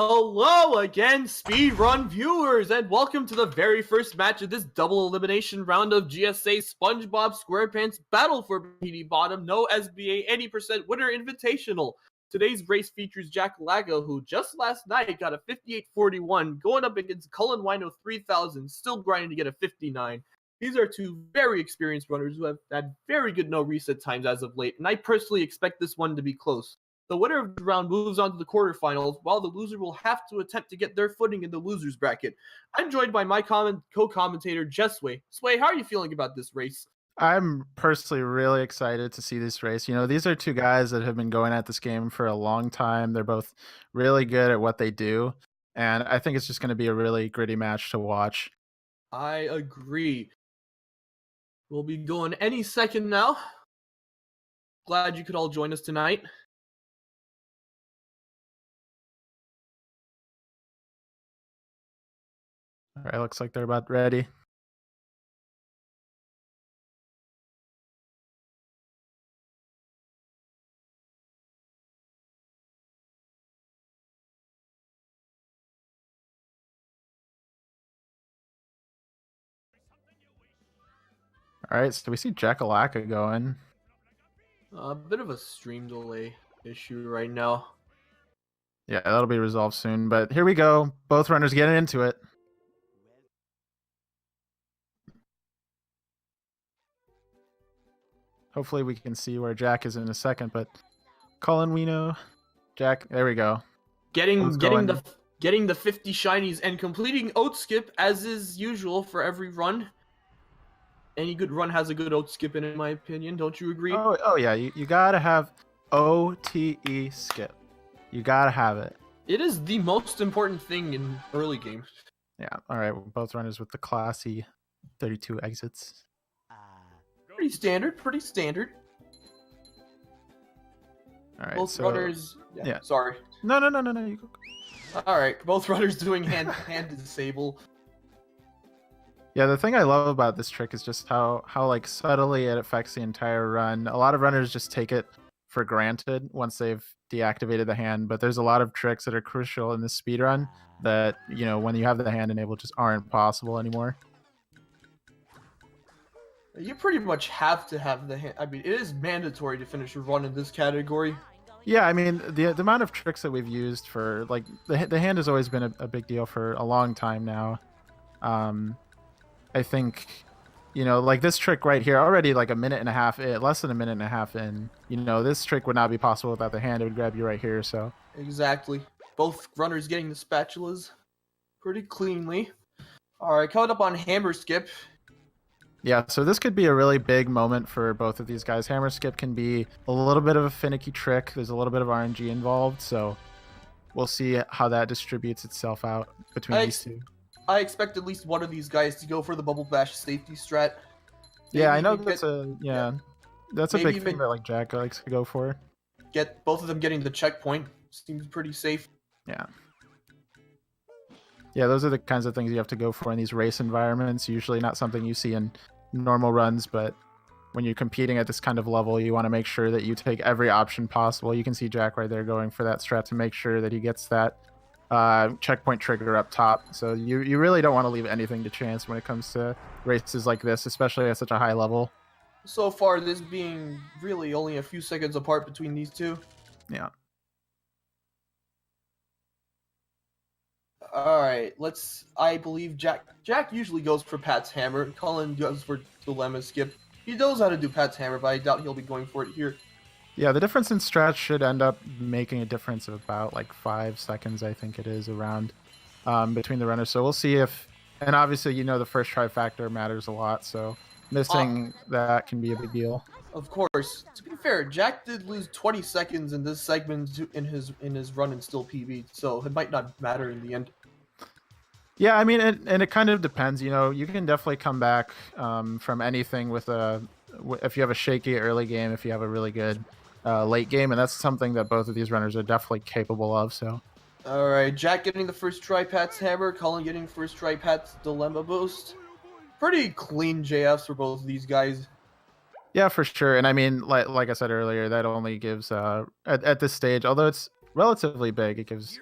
Hello again, Speedrun viewers, and welcome to the very first match of this double elimination round of GSA SpongeBob SquarePants Battle for Bikini Bottom, no SBA 80% winner invitational. Today's race features Jackalacka, who just last night got a 58-41, going up against culinwino 3000, still grinding to get a 59. These are two very experienced runners who have had very good no reset times as of late, and I personally expect this one to be close. The winner of the round moves on to the quarterfinals, while the loser will have to attempt to get their footing in the losers bracket. I'm joined by my co-commentator, Sway. Sway, how are you feeling about this race? I'm personally really excited to see this race. These are two guys that have been going at this game for a long time. They're both really good at what they do, and I think it's just going to be a really gritty match to watch. I agree. We'll be going any second now. Glad you could all join us tonight. All right, looks like they're about ready. All right, so we see Jackalacka going. A bit of a stream delay issue right now. Yeah, that'll be resolved soon, but here we go. Both runners getting into it. Hopefully we can see where Jack is in a second, but culinwino, Jack, there we go. Getting the 50 shinies and completing oat skip as is usual for every run. Any good run has a good oat skip in my opinion. Don't you agree? Oh yeah, you gotta have OTE skip. You gotta have it. It is the most important thing in early game. Yeah. All right. Both runners with the classy 32 exits. Pretty standard. Pretty standard. All right. Both runners. Yeah. Sorry. No. You go. All right. Both runners doing hand disable. Yeah. The thing I love about this trick is just how like subtly it affects the entire run. A lot of runners just take it for granted once they've deactivated the hand, but there's a lot of tricks that are crucial in this speed run that when you have the hand enabled just aren't possible anymore. You pretty much have to have the hand. I mean, it is mandatory to finish a run in this category. Yeah, I mean the amount of tricks that we've used for like the hand has always been a big deal for a long time now. I think like this trick right here, already like less than a minute and a half in, this trick would not be possible without the hand. It would grab you right here. So exactly, both runners getting the spatulas pretty cleanly. All right, coming up on hammer skip. Yeah, so this could be a really big moment for both of these guys. Hammer skip can be a little bit of a finicky trick. There's a little bit of RNG involved, so we'll see how that distributes itself out between these two. I expect at least one of these guys to go for the bubble bash safety strat. Maybe I know that's that's a big thing that like Jack likes to go for. Get both of them getting the checkpoint seems pretty safe. Yeah, those are the kinds of things you have to go for in these race environments. Usually not something you see in normal runs, but when you're competing at this kind of level, you want to make sure that you take every option possible. You can see Jack right there going for that strat to make sure that he gets that checkpoint trigger up top. So you really don't want to leave anything to chance when it comes to races like this, especially at such a high level. So far, this being really only a few seconds apart between these two. Yeah. All right, I believe Jack usually goes for Pat's hammer. Colin goes for dilemma skip. He knows how to do Pat's hammer, but I doubt he'll be going for it here. Yeah, the difference in strats should end up making a difference of about like 5 seconds, I think it is, around between the runners. So we'll see if, and obviously the first try factor matters a lot, so missing that can be a big deal. Of course. To be fair, Jack did lose 20 seconds in this segment in his run and still PB, so it might not matter in the end. Yeah, I mean, and it kind of depends. You can definitely come back from anything with if you have a shaky early game, if you have a really good late game, and that's something that both of these runners are definitely capable of. So, all right, Jack getting the first try Pat's hammer, Colin getting first try Pat's dilemma boost. Pretty clean JFs for both of these guys. Yeah, for sure. And I mean, like I said earlier, that only gives at this stage, although it's relatively big, it gives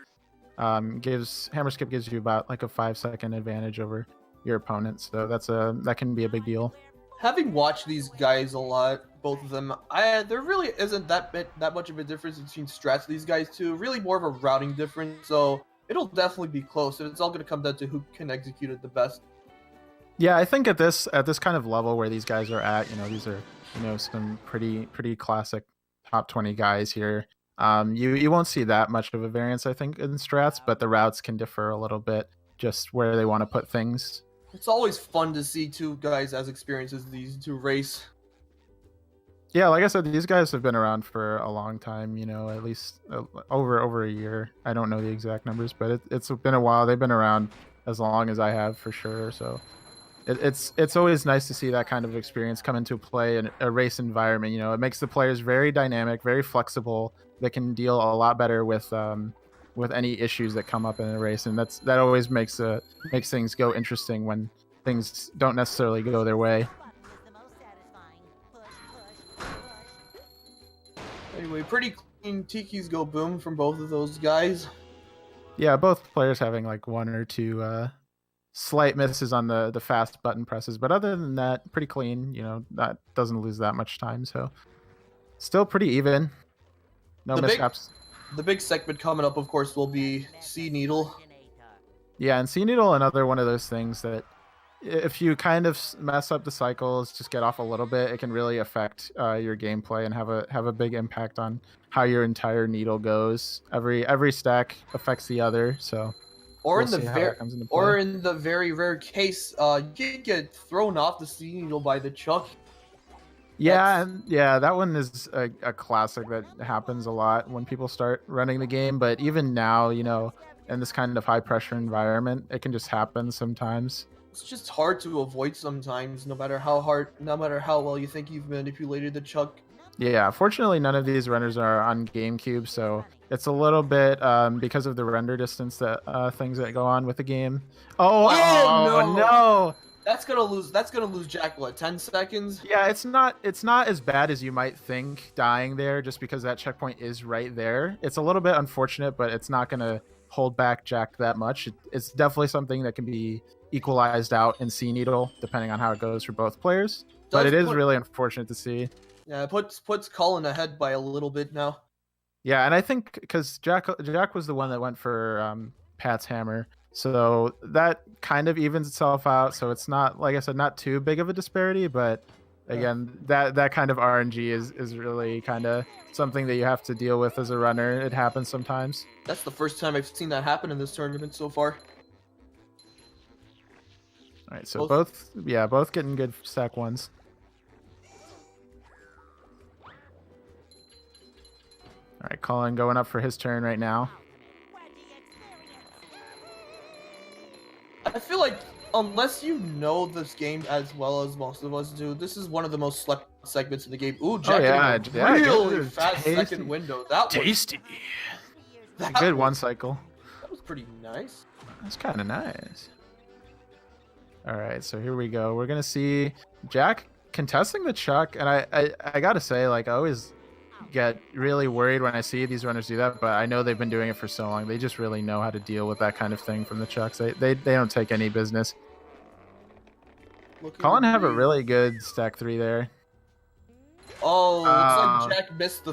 Hammer skip gives you about like a 5-second advantage over your opponent, so that can be a big deal. Having watched these guys a lot, both of them, there really isn't that much of a difference between strats of these guys two. Really more of a routing difference, so it'll definitely be close, and it's all going to come down to who can execute it the best. Yeah, I think at this kind of level where these guys are at, these are some pretty classic top 20 guys here. You won't see that much of a variance, I think, in strats, but the routes can differ a little bit, just where they want to put things. It's always fun to see two guys as experienced as these two race. Yeah, like I said, these guys have been around for a long time, at least over a year. I don't know the exact numbers, but it's been a while. They've been around as long as I have, for sure, so it's always nice to see that kind of experience come into play in a race environment. It makes the players very dynamic, very flexible. They can deal a lot better with any issues that come up in a race, and that always makes things go interesting when things don't necessarily go their way. Anyway, pretty clean Tiki's go boom from both of those guys. Yeah, both players having like one or two slight misses on the fast button presses, but other than that, pretty clean. That doesn't lose that much time, so still pretty even. No mishaps. The big segment coming up, of course, will be Sea Needle. Yeah, and Sea Needle, another one of those things that if you kind of mess up the cycles, just get off a little bit, it can really affect your gameplay and have a big impact on how your entire needle goes. Every stack affects the other, so. Or in the very rare case, you can get thrown off the Sea Needle by the chuck. Yeah, that one is a classic that happens a lot when people start running the game. But even now, in this kind of high pressure environment, it can just happen sometimes. It's just hard to avoid sometimes, no matter how well you think you've manipulated the chuck. Yeah, fortunately, none of these runners are on GameCube, so it's a little bit because of the render distance that things that go on with the game. Oh no! That's gonna lose Jackal at 10 seconds. Yeah, it's not as bad as you might think dying there, just because that checkpoint is right there. It's a little bit unfortunate, but it's not gonna hold back Jack that much. It's definitely something that can be equalized out in Sea Needle, depending on how it goes for both players. But it is really unfortunate to see. Yeah, it puts Colin ahead by a little bit now. Yeah, and I think because Jack was the one that went for Pat's hammer, so that kind of evens itself out. So it's not, like I said, not too big of a disparity, but again, that kind of RNG is really kind of something that you have to deal with as a runner. It happens sometimes. That's the first time I've seen that happen in this tournament so far. All right, so both getting good stack ones. All right, Colin going up for his turn right now. I feel like unless you know this game as well as most of us do, this is one of the most slept segments in the game. Ooh, Jack, really fast second window. That tasty. Was good one cycle. That was pretty nice. That's kind of nice. All right, so here we go. We're gonna see Jack contesting the chuck, and I gotta say, like, I always get really worried when I see these runners do that, but I know they've been doing it for so long. They just really know how to deal with that kind of thing from the chucks. They don't take any business. Colin have a really good stack 3 there. Oh, looks like Jack missed the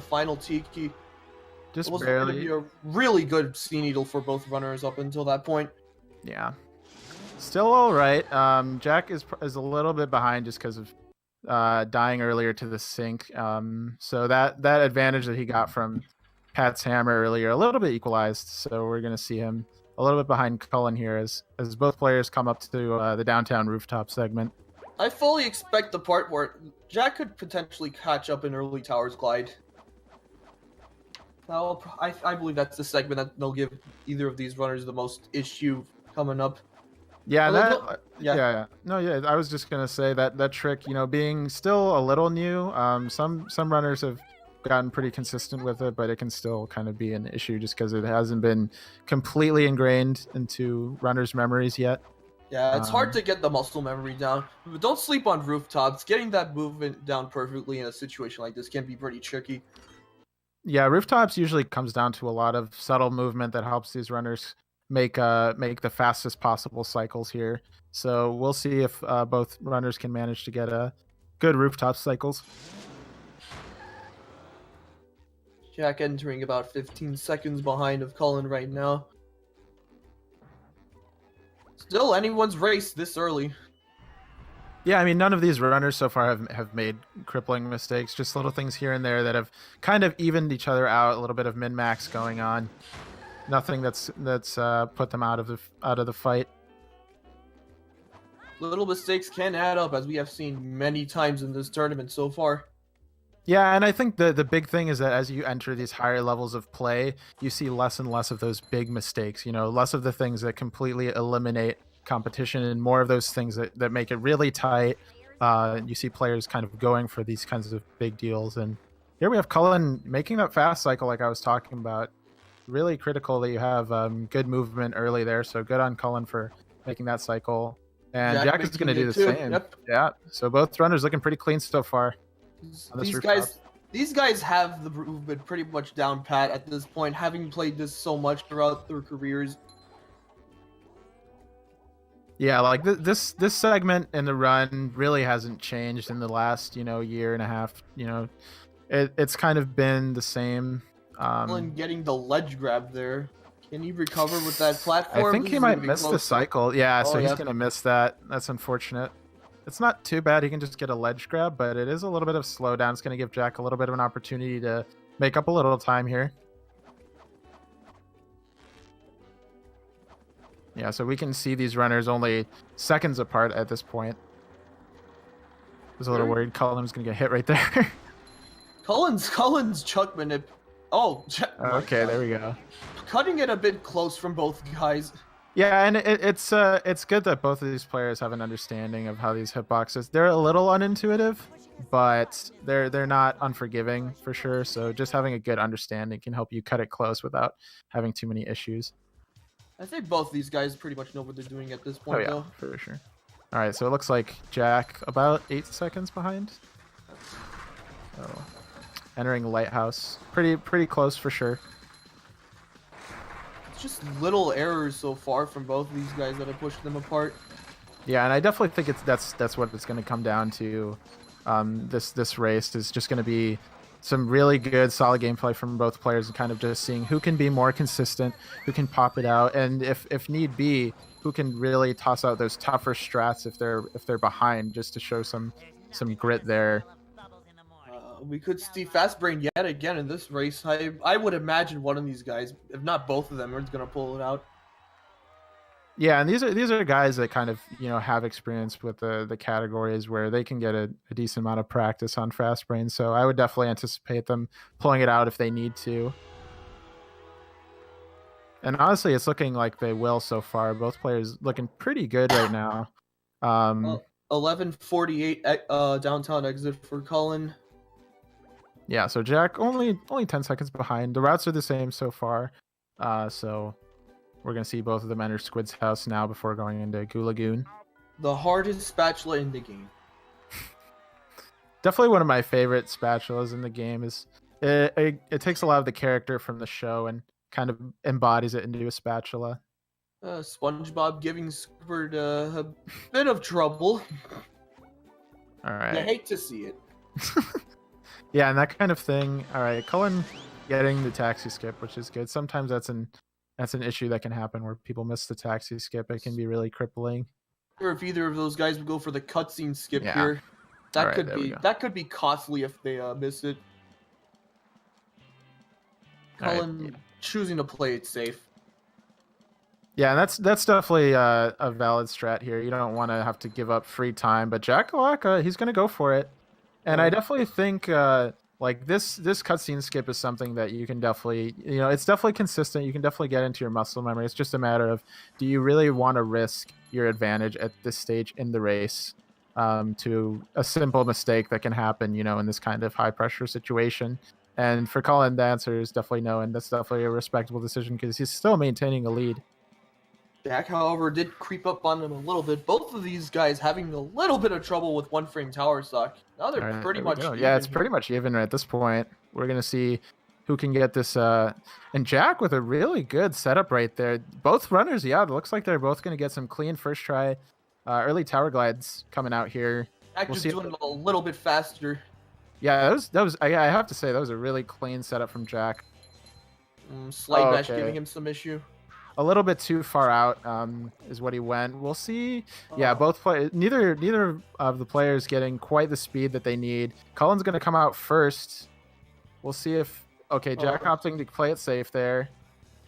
final Tiki. Just it was barely. Going to be a really good Sea Needle for both runners up until that point. Yeah. Still all right. Jack is a little bit behind just because of dying earlier to the sink. So that advantage that he got from Pat's hammer earlier, a little bit equalized. So we're going to see him a little bit behind Cullen here as both players come up to the downtown rooftop segment. I fully expect the part where Jack could potentially catch up in early towers glide. Now, I believe that's the segment that they'll give either of these runners the most issue coming up. Yeah, No, I was just gonna say that trick, being still a little new. Some runners have gotten pretty consistent with it, but it can still kind of be an issue just because it hasn't been completely ingrained into runners' memories yet. Yeah, it's hard to get the muscle memory down. But don't sleep on rooftops. Getting that movement down perfectly in a situation like this can be pretty tricky. Yeah, rooftops usually comes down to a lot of subtle movement that helps these runners make the fastest possible cycles here. So we'll see if both runners can manage to get a good rooftop cycles. Jack entering about 15 seconds behind of Cullen right now. Still anyone's race this early. Yeah, I mean, none of these runners so far have made crippling mistakes. Just little things here and there that have kind of evened each other out. A little bit of min max going on. Nothing that's put them out of the fight. Little mistakes can add up, as we have seen many times in this tournament so far. Yeah, and I think the big thing is that as you enter these higher levels of play, you see less and less of those big mistakes. You know, less of the things that completely eliminate competition and more of those things that make it really tight. You see players kind of going for these kinds of big deals. And here we have Cullen making that fast cycle like I was talking about. Really critical that you have good movement early there. So good on Cullen for making that cycle. And Jack is going to do the same. Yep. Yeah, so both runners looking pretty clean so far. These guys have the movement pretty much down pat at this point, having played this so much throughout their careers. Yeah, like this segment in the run really hasn't changed in the last year and a half. It's kind of been the same. Getting the ledge grab there. Can he recover with that platform? I think he might miss the cycle. Yeah, so he's gonna miss that. That's unfortunate. It's not too bad. He can just get a ledge grab, but it is a little bit of slowdown. It's gonna give Jack a little bit of an opportunity to make up a little time here. Yeah, so we can see these runners only seconds apart at this point. I was a little worried Cullen's going to get hit right there. Cullen's chuck manip. Oh, okay, there we go. Cutting it a bit close from both guys. Yeah, and it's good that both of these players have an understanding of how these hitboxes. They're a little unintuitive, but they're not unforgiving for sure. So just having a good understanding can help you cut it close without having too many issues. I think both these guys pretty much know what they're doing at this point, though. For sure. All right, so it looks like Jack about 8 seconds behind. So, entering Lighthouse, pretty close for sure. It's just little errors so far from both of these guys that have pushed them apart. Yeah, and I definitely think that's what it's going to come down to. This race is just going to be some really good, solid gameplay from both players and kind of just seeing who can be more consistent, who can pop it out, and if need be, who can really toss out those tougher strats if they're behind, just to show some grit there. We could see Fast Brain yet again in this race. I would imagine one of these guys, if not both of them, are going to pull it out. Yeah, and these are guys that kind of have experience with the categories where they can get a decent amount of practice on Fast Brain. So I would definitely anticipate them pulling it out if they need to. And honestly, it's looking like they will so far. Both players looking pretty good right now. 11:48 downtown exit for Cullen. Yeah, so Jack only 10 seconds behind. The routes are the same so far. So we're going to see both of them enter Squid's house now before going into Goo Lagoon. The hardest spatula in the game. Definitely one of my favorite spatulas in the game. It takes a lot of the character from the show and kind of embodies it into a spatula. SpongeBob giving Squidward a bit of trouble. All right. I hate to see it. Yeah, and that kind of thing. All right, Cullen getting the taxi skip, which is good. Sometimes that's an issue that can happen where people miss the taxi skip. It can be really crippling. Or if either of those guys would go for the cutscene skip here, that could be costly if they miss it. Cullen choosing to play it safe. Yeah, and that's definitely a valid strat here. You don't want to have to give up free time, but Jackalacka, he's going to go for it. And I definitely think like this cutscene skip is something that you can definitely, it's definitely consistent. You can definitely get into your muscle memory. It's just a matter of, do you really want to risk your advantage at this stage in the race to a simple mistake that can happen, in this kind of high pressure situation? And for Cullen, the answer is definitely no, and that's definitely a respectable decision because he's still maintaining a lead. Jack, however, did creep up on them a little bit. Both of these guys having a little bit of trouble with one frame tower stock. Now they're pretty much even. Yeah, it's pretty much even at this point. We're going to see who can get this. And Jack with a really good setup right there. Both runners, yeah, it looks like they're both going to get some clean first try. Early tower glides coming out here. Jack just doing it a little bit faster. Yeah, that was. I have to say that was a really clean setup from Jack. Slide dash giving him some issue. A little bit too far out is what he went. We'll see. Yeah, both play. Neither of the players getting quite the speed that they need. Cullen's going to come out first. We'll see if. Okay, Jack opting to play it safe there.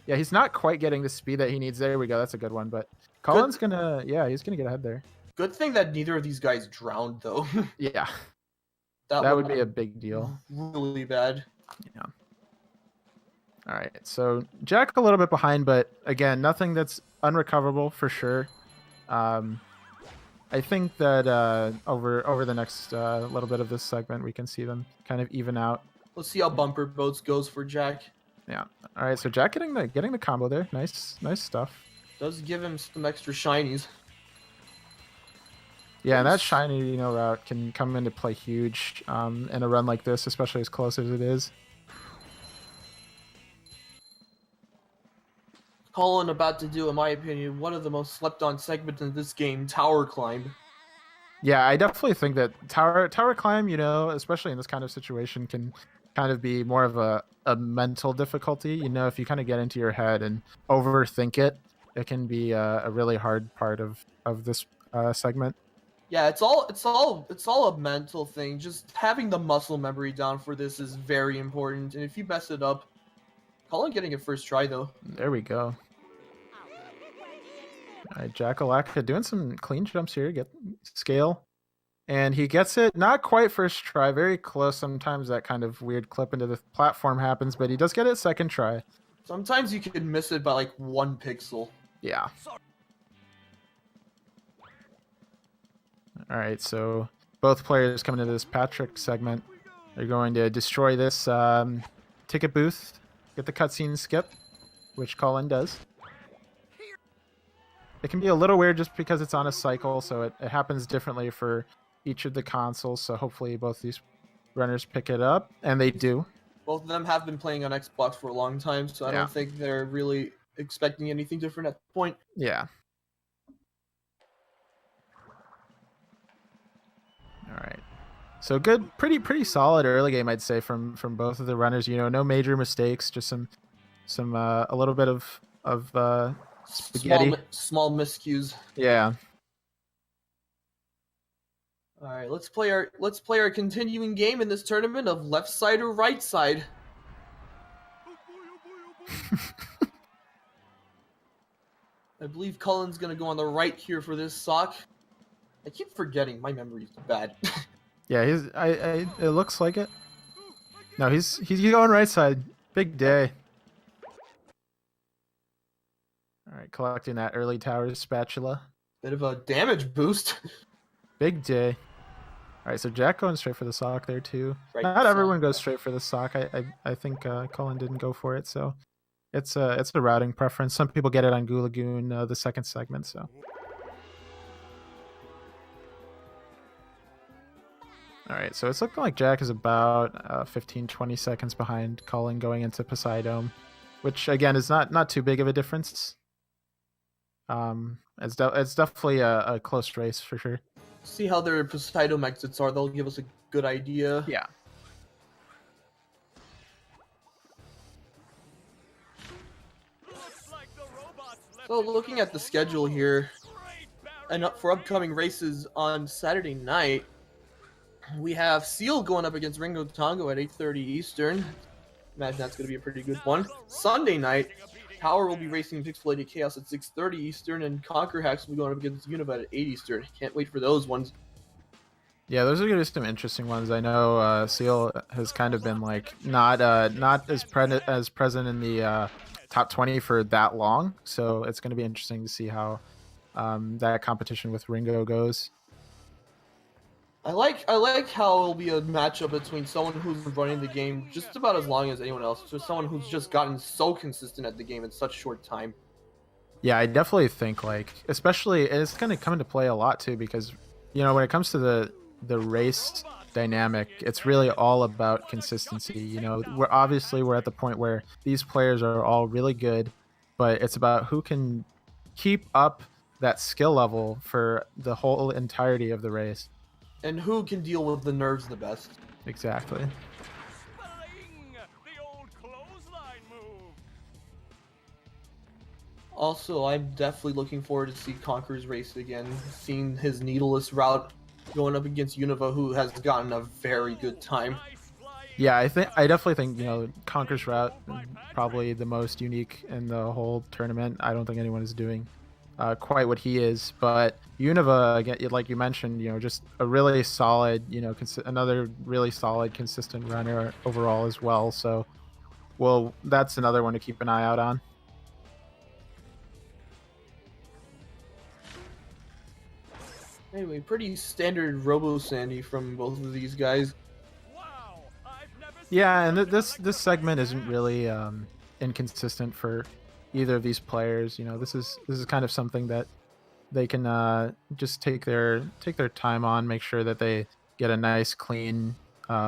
Yeah, he's not quite getting the speed that he needs. There we go. That's a good one. But Cullen's gonna. Yeah, he's gonna get ahead there. Good thing that neither of these guys drowned though. Yeah. That would be a big deal. Really bad. Yeah. All right, so Jack a little bit behind, but again, nothing that's unrecoverable for sure. I think that over the next little bit of this segment, we can see them kind of even out. Let's see how bumper boats goes for Jack. Yeah. All right, so Jack getting the combo there. Nice stuff. Does give him some extra shinies. Yeah, and that shiny route can come into play huge in a run like this, especially as close as it is. Cullen about to do, in my opinion, one of the most slept-on segments in this game, tower climb. Yeah, I definitely think that tower climb, especially in this kind of situation, can kind of be more of a mental difficulty. If you kind of get into your head and overthink it, it can be a really hard part of this segment. Yeah, it's all a mental thing. Just having the muscle memory down for this is very important. And if you mess it up, Cullen getting it first try though. There we go. All right, Jackalacka doing some clean jumps here, get scale. And he gets it, not quite first try, very close. Sometimes that kind of weird clip into the platform happens, but he does get it second try. Sometimes you can miss it by like 1 pixel. Yeah. All right, so both players coming into this Patrick segment. They're going to destroy this ticket booth, get the cutscene skip, which Cullen does. It can be a little weird just because it's on a cycle, so it happens differently for each of the consoles, so hopefully both these runners pick it up, and they do. Both of them have been playing on Xbox for a long time, so I don't think they're really expecting anything different at the point. Yeah. All right. So good, pretty solid early game, I'd say, from both of the runners. No major mistakes, just some a little bit of spaghetti. Small miscues. Yeah. All right, let's play our continuing game in this tournament of left side or right side. I believe Cullen's gonna go on the right here for this sock. I keep forgetting, my memory is bad. Yeah, it looks like it. No, he's going right side. Big day. All right, collecting that early tower spatula. Bit of a damage boost. Big day. All right, so Jack going straight for the sock there too. Right, not everyone goes straight for the sock. I think Cullen didn't go for it, so it's a routing preference. Some people get it on Goo Lagoon, the second segment. So. All right, so it's looking like Jack is about 15-20 seconds behind Cullen going into Poseidon, which again is not too big of a difference. It's definitely a close race for sure. See how their Poseidon exits are. They'll give us a good idea. Yeah. So looking at the schedule here, and for upcoming races on Saturday night, we have Seal going up against Ringo Tongo at 8:30 Eastern. Imagine that's going to be a pretty good one. Sunday night, Power will be racing Pixelated Chaos at 6:30 Eastern, and Conquer Hacks will be going up against Univat at 8 Eastern. Can't wait for those ones. Yeah, those are just some interesting ones. I know Seal has kind of been like not as present in the top 20 for that long, so it's going to be interesting to see how that competition with Ringo goes. I like how it'll be a matchup between someone who's been running the game just about as long as anyone else, to someone who's just gotten so consistent at the game in such short time. Yeah, I definitely think especially it's going to come into play a lot too, because when it comes to the the race dynamic, it's really all about consistency. You know, we're at the point where these players are all really good, but it's about who can keep up that skill level for the whole entirety of the race. And who can deal with the nerves the best? Exactly. The old clothesline move. Also, I'm definitely looking forward to see Conker's race again. Seeing his needleless route going up against Unova, who has gotten a very good time. Yeah, I definitely think, you know, Conker's route probably the most unique in the whole tournament. I don't think anyone is doing quite what he is, but Unova, again, like you mentioned, you know, just a really solid, you know, another really solid, consistent runner overall as well. So, well, that's another one to keep an eye out on. Anyway, pretty standard Robo Sandy from both of these guys. Wow, yeah, and this segment isn't really inconsistent for either of these players. You know, this is kind of something that they can just take their time on, make sure that they get a nice clean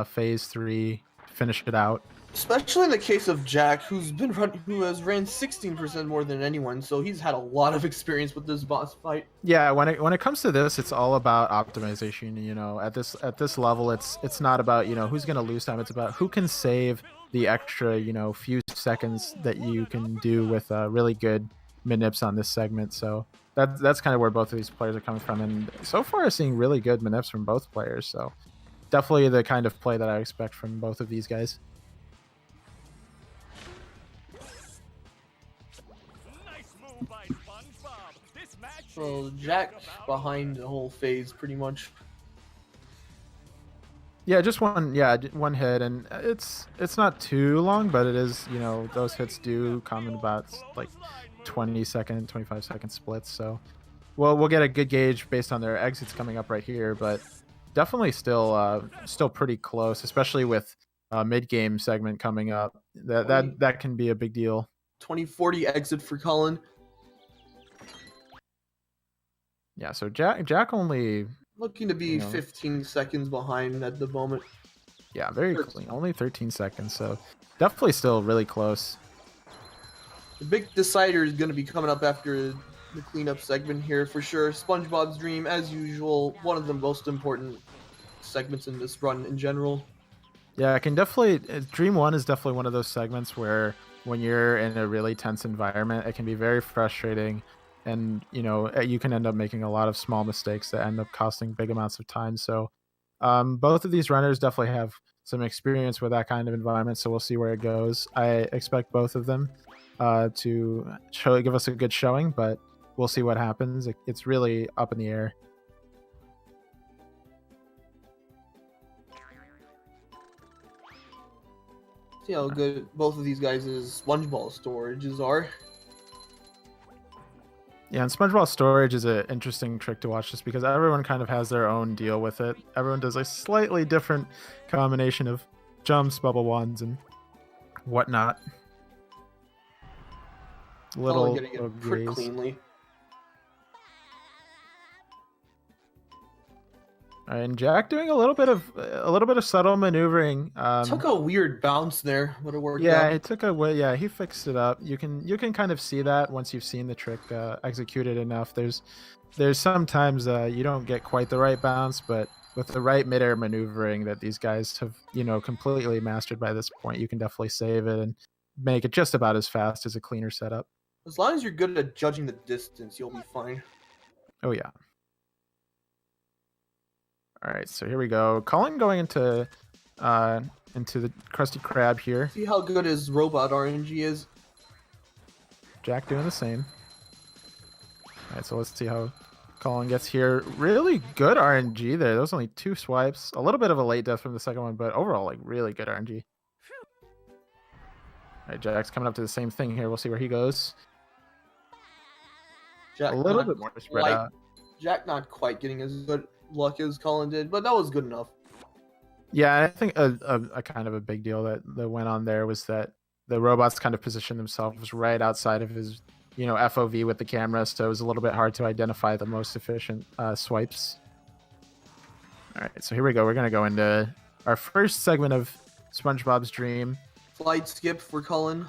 phase 3, finish it out. Especially in the case of Jack, who has ran 16% more than anyone, so he's had a lot of experience with this boss fight. Yeah, when it comes to this, it's all about optimization. You know, at this level, it's not about, you know, who's gonna lose time. It's about who can save the extra, you know, few seconds that you can do with really good manips on this segment. So that's kind of where both of these players are coming from, and so far I'm seeing really good manips from both players. So definitely the kind of play that I expect from both of these guys. by SpongeBob. This match Well, Jack behind the whole phase, pretty much. Yeah, just one hit, and it's not too long, but it is, you know, those hits do come in about like 20-second, 25-second splits. So we'll get a good gauge based on their exits coming up right here, but definitely still pretty close, especially with mid-game segment coming up. That can be a big deal. 2040 exit for Colin. Yeah, so Jack only looking to be 15 seconds behind at the moment. Yeah, very clean. Only 13 seconds, so definitely still really close. The big decider is going to be coming up after the cleanup segment here for sure. SpongeBob's Dream, as usual, one of the most important segments in this run in general. Yeah, I can definitely. Dream 1 is definitely one of those segments where when you're in a really tense environment, it can be very frustrating. And, you know, you can end up making a lot of small mistakes that end up costing big amounts of time. So both of these runners definitely have some experience with that kind of environment. So we'll see where it goes. I expect both of them to give us a good showing, but we'll see what happens. It's really up in the air. See how good both of these guys' SpongeBob storages are. Yeah, and SpongeBob storage is an interesting trick to watch just because everyone kind of has their own deal with it. Everyone does a slightly different combination of jumps, bubble wands, and whatnot. Little getting it pretty cleanly. And Jack doing a little bit of subtle maneuvering. Took a weird bounce there, but it worked out. Yeah, it took he fixed it up. You can kind of see that once you've seen the trick executed enough. There's sometimes you don't get quite the right bounce, but with the right midair maneuvering that these guys have, you know, completely mastered by this point, you can definitely save it and make it just about as fast as a cleaner setup. As long as you're good at judging the distance, you'll be fine. Oh yeah. All right, so here we go. Colin going into the Krusty Krab here. See how good his robot RNG is. Jack doing the same. All right, so let's see how Colin gets here. Really good RNG there. Those only 2 swipes. A little bit of a late death from the second one, but overall, like, really good RNG. All right, Jack's coming up to the same thing here. We'll see where he goes. Jack a little bit more spread out. Jack not quite getting as good luck as Colin did, but that was good enough. Yeah, I think a kind of a big deal that went on there was that the robots kind of positioned themselves right outside of his, you know, FOV with the camera, so it was a little bit hard to identify the most efficient swipes. All right, so here we go. We're gonna go into our first segment of SpongeBob's Dream. Flight skip for Cullen.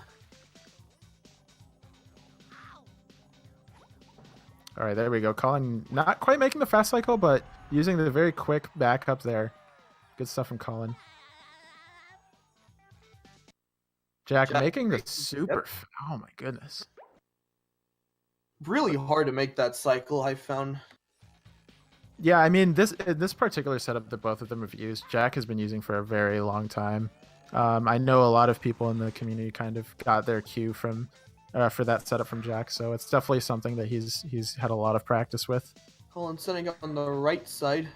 All right, there we go. Colin not quite making the fast cycle, but using the very quick backup there. Good stuff from Colin. Jack making the super. Oh my goodness. Really hard to make that cycle, I found. Yeah, I mean this particular setup that both of them have used, Jack has been using for a very long time. I know a lot of people in the community kind of got their cue from for that setup from Jack, so it's definitely something that he's had a lot of practice with. Cullen setting up on the right side.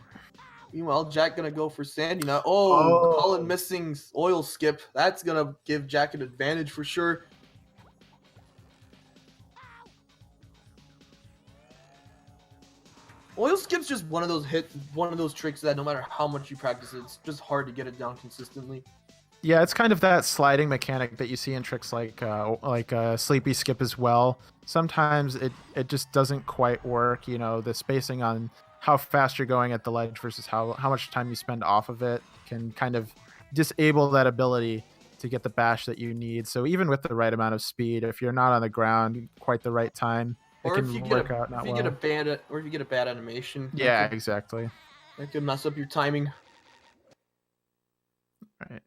Meanwhile, Jack gonna go for Sandy now. Oh, Cullen missing oil skip. That's gonna give Jack an advantage for sure. Oil skip's just one of those tricks that no matter how much you practice it, it's just hard to get it down consistently. Yeah, it's kind of that sliding mechanic that you see in tricks like Sleepy Skip as well. Sometimes it just doesn't quite work. You know, the spacing on how fast you're going at the ledge versus how much time you spend off of it can kind of disable that ability to get the bash that you need. So even with the right amount of speed, if you're not on the ground quite the right time, Or it if you can get work out not well. or if you get a bad animation. Yeah, exactly. That could mess up your timing. Right.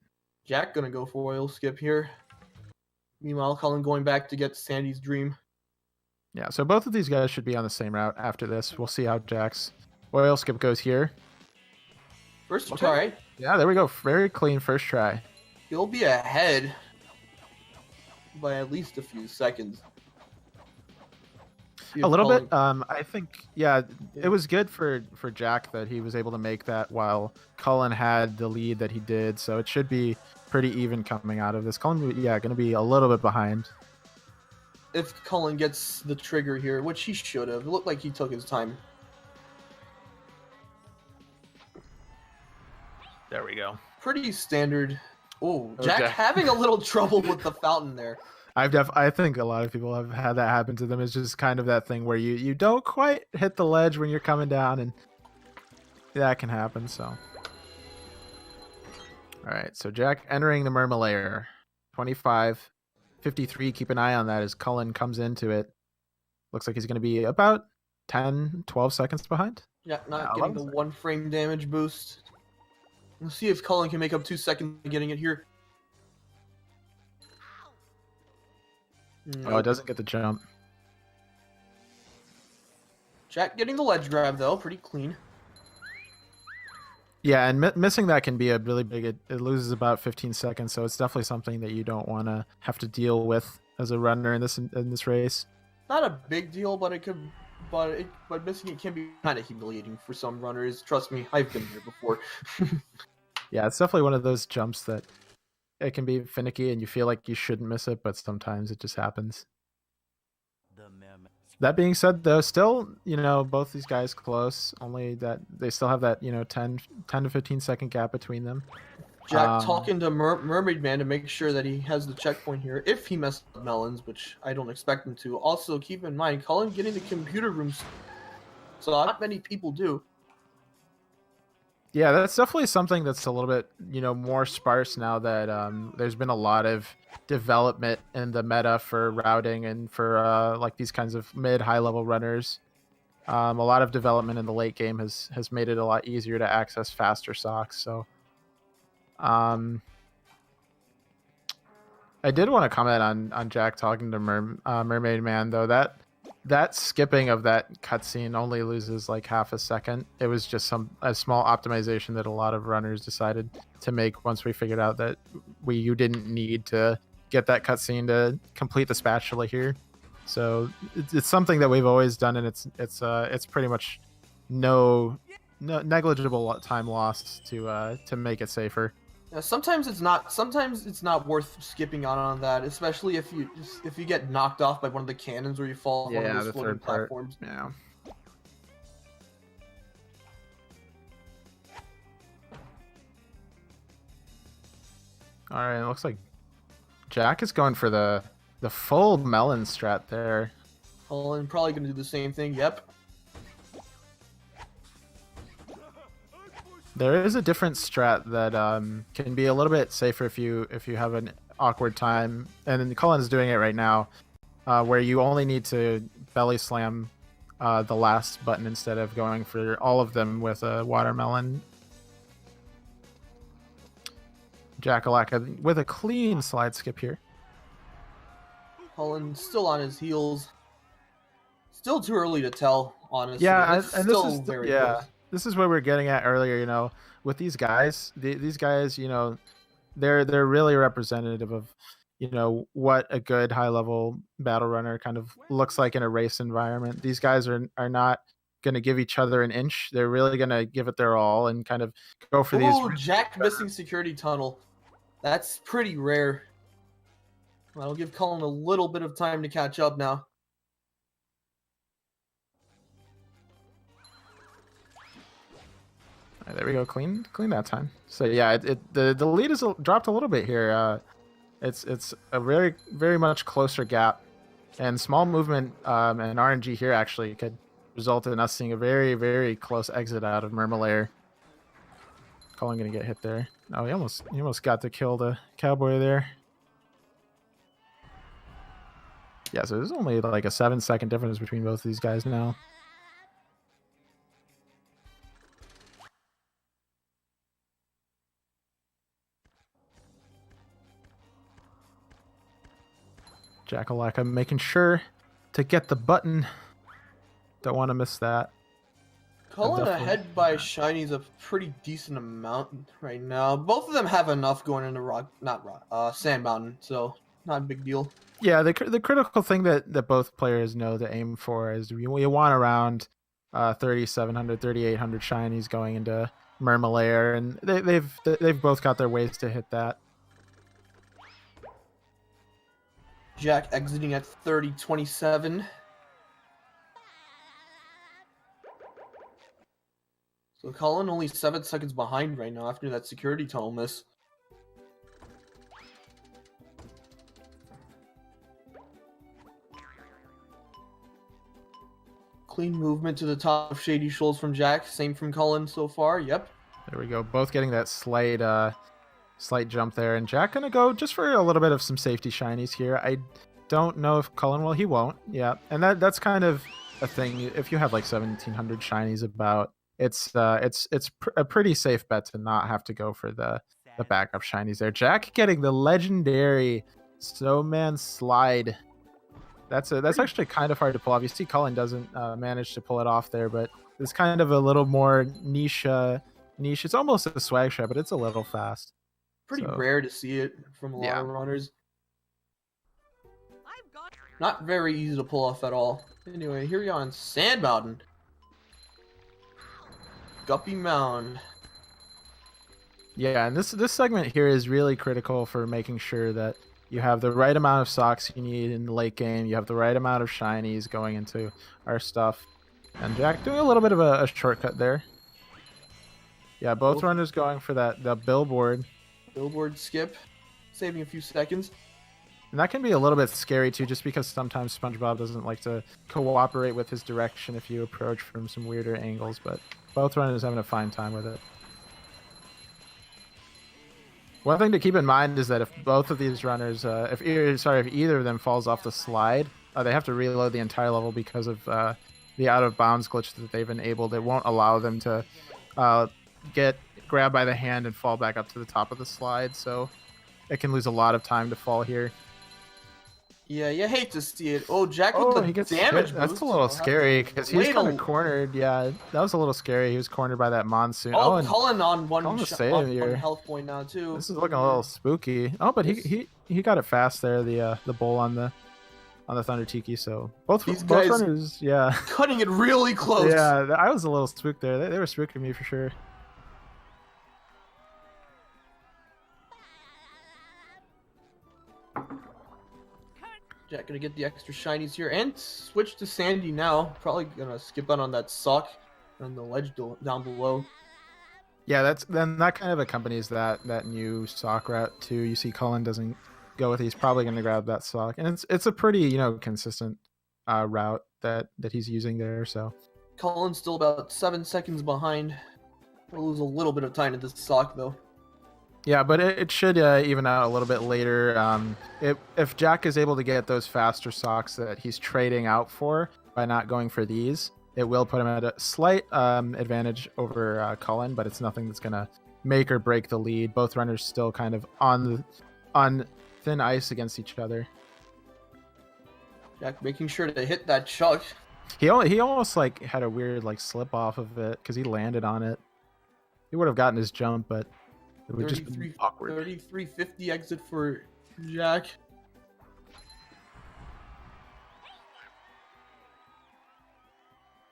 Jack gonna go for oil skip here. Meanwhile, Cullen going back to get Sandy's dream. Yeah, so both of these guys should be on the same route after this. We'll see how Jack's oil skip goes here. First try. Yeah, there we go. Very clean first try. He'll be ahead by at least a few seconds. A little bit. I think, yeah, it was good for Jack that he was able to make that while Cullen had the lead that he did. So it should be pretty even coming out of this. Cullen, yeah, going to be a little bit behind. If Cullen gets the trigger here, which he should have. It looked like he took his time. There we go. Pretty standard. Oh, Jack having a little trouble with the fountain there. I think a lot of people have had that happen to them. It's just kind of that thing where you don't quite hit the ledge when you're coming down, and that can happen. So, all right. So Jack entering the Merma layer, 25-53. Keep an eye on that as Cullen comes into it. Looks like he's going to be about 10-12 seconds behind. Yeah, not getting the 1 frame damage boost. We'll see if Cullen can make up 2 seconds getting it here. Oh, it doesn't get the jump. Jack getting the ledge grab, though. Pretty clean. Yeah, and missing that can be a really big... It loses about 15 seconds, so it's definitely something that you don't want to have to deal with as a runner in this race. Not a big deal, but it could... But missing it can be kind of humiliating for some runners. Trust me, I've been here before. Yeah, it's definitely one of those jumps that it can be finicky and you feel like you shouldn't miss it, but sometimes it just happens. That being said, though, still, both these guys close, only that they still have that, 10 to 15 second gap between them. Jack talking to Mermaid Man to make sure that he has the checkpoint here, if he messed up melons, which I don't expect him to. Also, keep in mind, Cullen getting the computer rooms, so not many people do. Yeah, that's definitely something that's a little bit, more sparse now that there's been a lot of development in the meta for routing and for like these kinds of mid-high level runners. A lot of development in the late game has made it a lot easier to access faster socks. So, I did want to comment on Jack talking to Mermaid Man, though. That skipping of that cutscene only loses like half a second. It was just a small optimization that a lot of runners decided to make once we figured out that you didn't need to get that cutscene to complete the spatula here. So it's something that we've always done, and it's pretty much no negligible time lost to make it safer. Yeah, sometimes it's not worth skipping on that, especially if you get knocked off by one of the cannons or you fall off one of those floating platforms. Yeah. All right, it looks like Jack is going for the full melon strat there. Cullen probably going to do the same thing. Yep. There is a different strat that can be a little bit safer if you have an awkward time, and then Cullen's doing it right now, where you only need to belly slam the last button instead of going for all of them with a watermelon. Jackalacka with a clean slide skip here. Cullen still on his heels. Still too early to tell, honestly. Yeah, It's and still this is very close. this is what we are getting at earlier. You know, with these guys, these guys, you know, they're really representative of, you know, what a good high level battle runner kind of looks like in a race environment. These guys are not going to give each other an inch. They're really going to give it their all and kind of go for these. Oh, Jack missing security tunnel. That's pretty rare. That'll give Cullen a little bit of time to catch up now. There we go, clean that time. So yeah, the lead is dropped a little bit here. It's a very much closer gap, and small movement and RNG here actually could result in us seeing a very close exit out of Murmelair. Cullen gonna get hit there. Oh, he almost got to kill the cowboy there. Yeah, so there's only like a 7-second difference between both of these guys now. Jackalacka making sure to get the button. Don't want to miss that. Cullen ahead by Shinies a pretty decent amount right now. Both of them have enough going into Sand Mountain, so not a big deal. Yeah, the critical thing that both players know to aim for is you want around 3,700, 3,800 Shinies going into Murmelair, and they've both got their ways to hit that. Jack exiting at 30.27. So Cullen only 7 seconds behind right now after that security tunnel miss. Clean movement to the top of Shady Shoals from Jack. Same from Cullen so far. Yep. There we go. Both getting that slight jump there, and Jack gonna go just for a little bit of some safety shinies here. I don't know if Cullen will. He won't. Yeah, and that's kind of a thing. If you have like 1,700 shinies about, it's a pretty safe bet to not have to go for the backup shinies there. Jack getting the legendary Snowman slide. That's actually kind of hard to pull off. You see Cullen doesn't manage to pull it off there, but it's kind of a little more niche. It's almost a swag shot, but it's a little fast. Pretty rare to see it from a lot of runners. Not very easy to pull off at all. Anyway, here we are on Sand Mountain. Guppy Mound. Yeah, and this segment here is really critical for making sure that you have the right amount of socks you need in the late game. You have the right amount of shinies going into our stuff. And Jack doing a little bit of a shortcut there. Yeah, both runners going for the billboard. Billboard skip, saving a few seconds. And that can be a little bit scary too, just because sometimes SpongeBob doesn't like to cooperate with his direction if you approach from some weirder angles, but both runners having a fine time with it. One thing to keep in mind is that if both of these runners, if either of them falls off the slide, they have to reload the entire level because of the out of bounds glitch that they've enabled. It won't allow them to get grabbed by the hand and fall back up to the top of the slide, so it can lose a lot of time to fall here. Yeah, you hate to see it. Oh, Jack with the damage boost. That's a little scary because he's kind of cornered. Yeah, that was a little scary. He was cornered by that monsoon. Oh, and Cullen on one health point now too. This is looking a little spooky. Oh, but he got it fast there. The bull on the Thunder Tiki. So both runners, yeah, cutting it really close. Yeah, I was a little spooked there. They were spooking me for sure. Jack gonna get the extra shinies here and switch to Sandy now. Probably gonna skip out on that sock on the ledge down below. Yeah, that kind of accompanies that new sock route too. You see Cullen doesn't go with it. He's probably gonna grab that sock, and it's a pretty consistent route that he's using there. So Cullen's still about 7 seconds behind. We'll lose a little bit of time in this sock though. Yeah, but it should even out a little bit later. If Jack is able to get those faster socks that he's trading out for by not going for these, it will put him at a slight advantage over Cullen, but it's nothing that's going to make or break the lead. Both runners still kind of on thin ice against each other. Jack making sure to hit that chuck. He almost like had a weird like slip off of it because he landed on it. He would have gotten his jump, but it would just be awkward. 33.50 exit for Jack.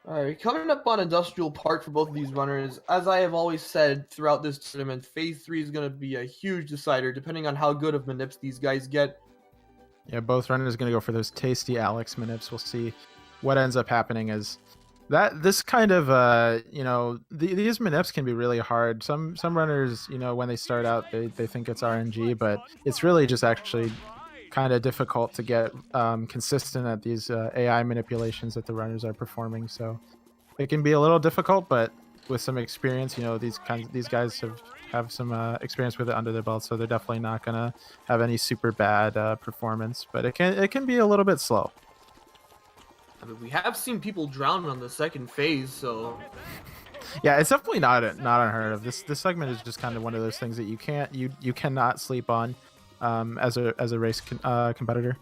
Alright, coming up on Industrial Park for both of these runners. As I have always said throughout this tournament, Phase 3 is going to be a huge decider depending on how good of manips these guys get. Yeah, both runners are going to go for those tasty Alex manips. We'll see what ends up happening is that this kind of, these manips can be really hard. Some runners, when they start out, they think it's RNG, but it's really just actually kind of difficult to get consistent at these AI manipulations that the runners are performing. So it can be a little difficult, but with some experience, these guys have some experience with it under their belt, so they're definitely not gonna have any super bad performance. But it can be a little bit slow. I mean, we have seen people drown on the second phase, so yeah, it's definitely not unheard of. This segment is just kind of one of those things that you cannot sleep on as a race competitor.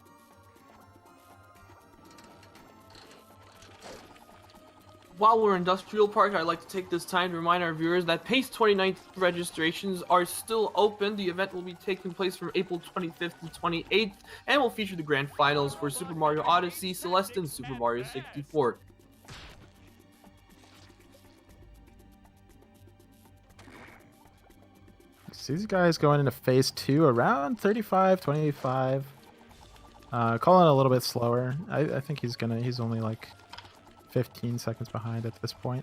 While we're in Industrial Park, I'd like to take this time to remind our viewers that PACE 29th registrations are still open. The event will be taking place from April 25th to 28th and will feature the grand finals for Super Mario Odyssey, Celeste, and Super Mario 64. So these guys going into phase 2 around 35, 25. Calling a little bit slower. I think he's only like 15 seconds behind at this point.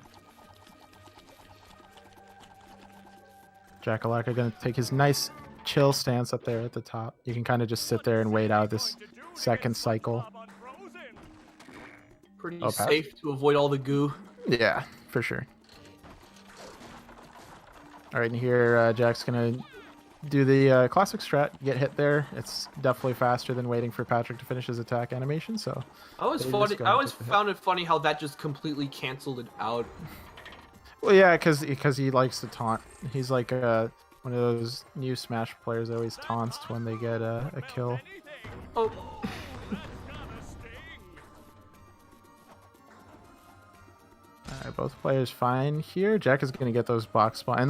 Jackalacka gonna take his nice chill stance up there at the top. You can kind of just sit there and wait out this second cycle. Pretty safe to avoid all the goo. Yeah, for sure. All right, and here Jack's gonna do the classic strat, get hit there. It's definitely faster than waiting for Patrick to finish his attack animation. So I always found it funny how that just completely canceled it out. Well, yeah, because he likes to taunt. He's like one of those new Smash players that always taunts when they get a kill. Oh. Alright, both players fine here. Jack is going to get those box spawns. And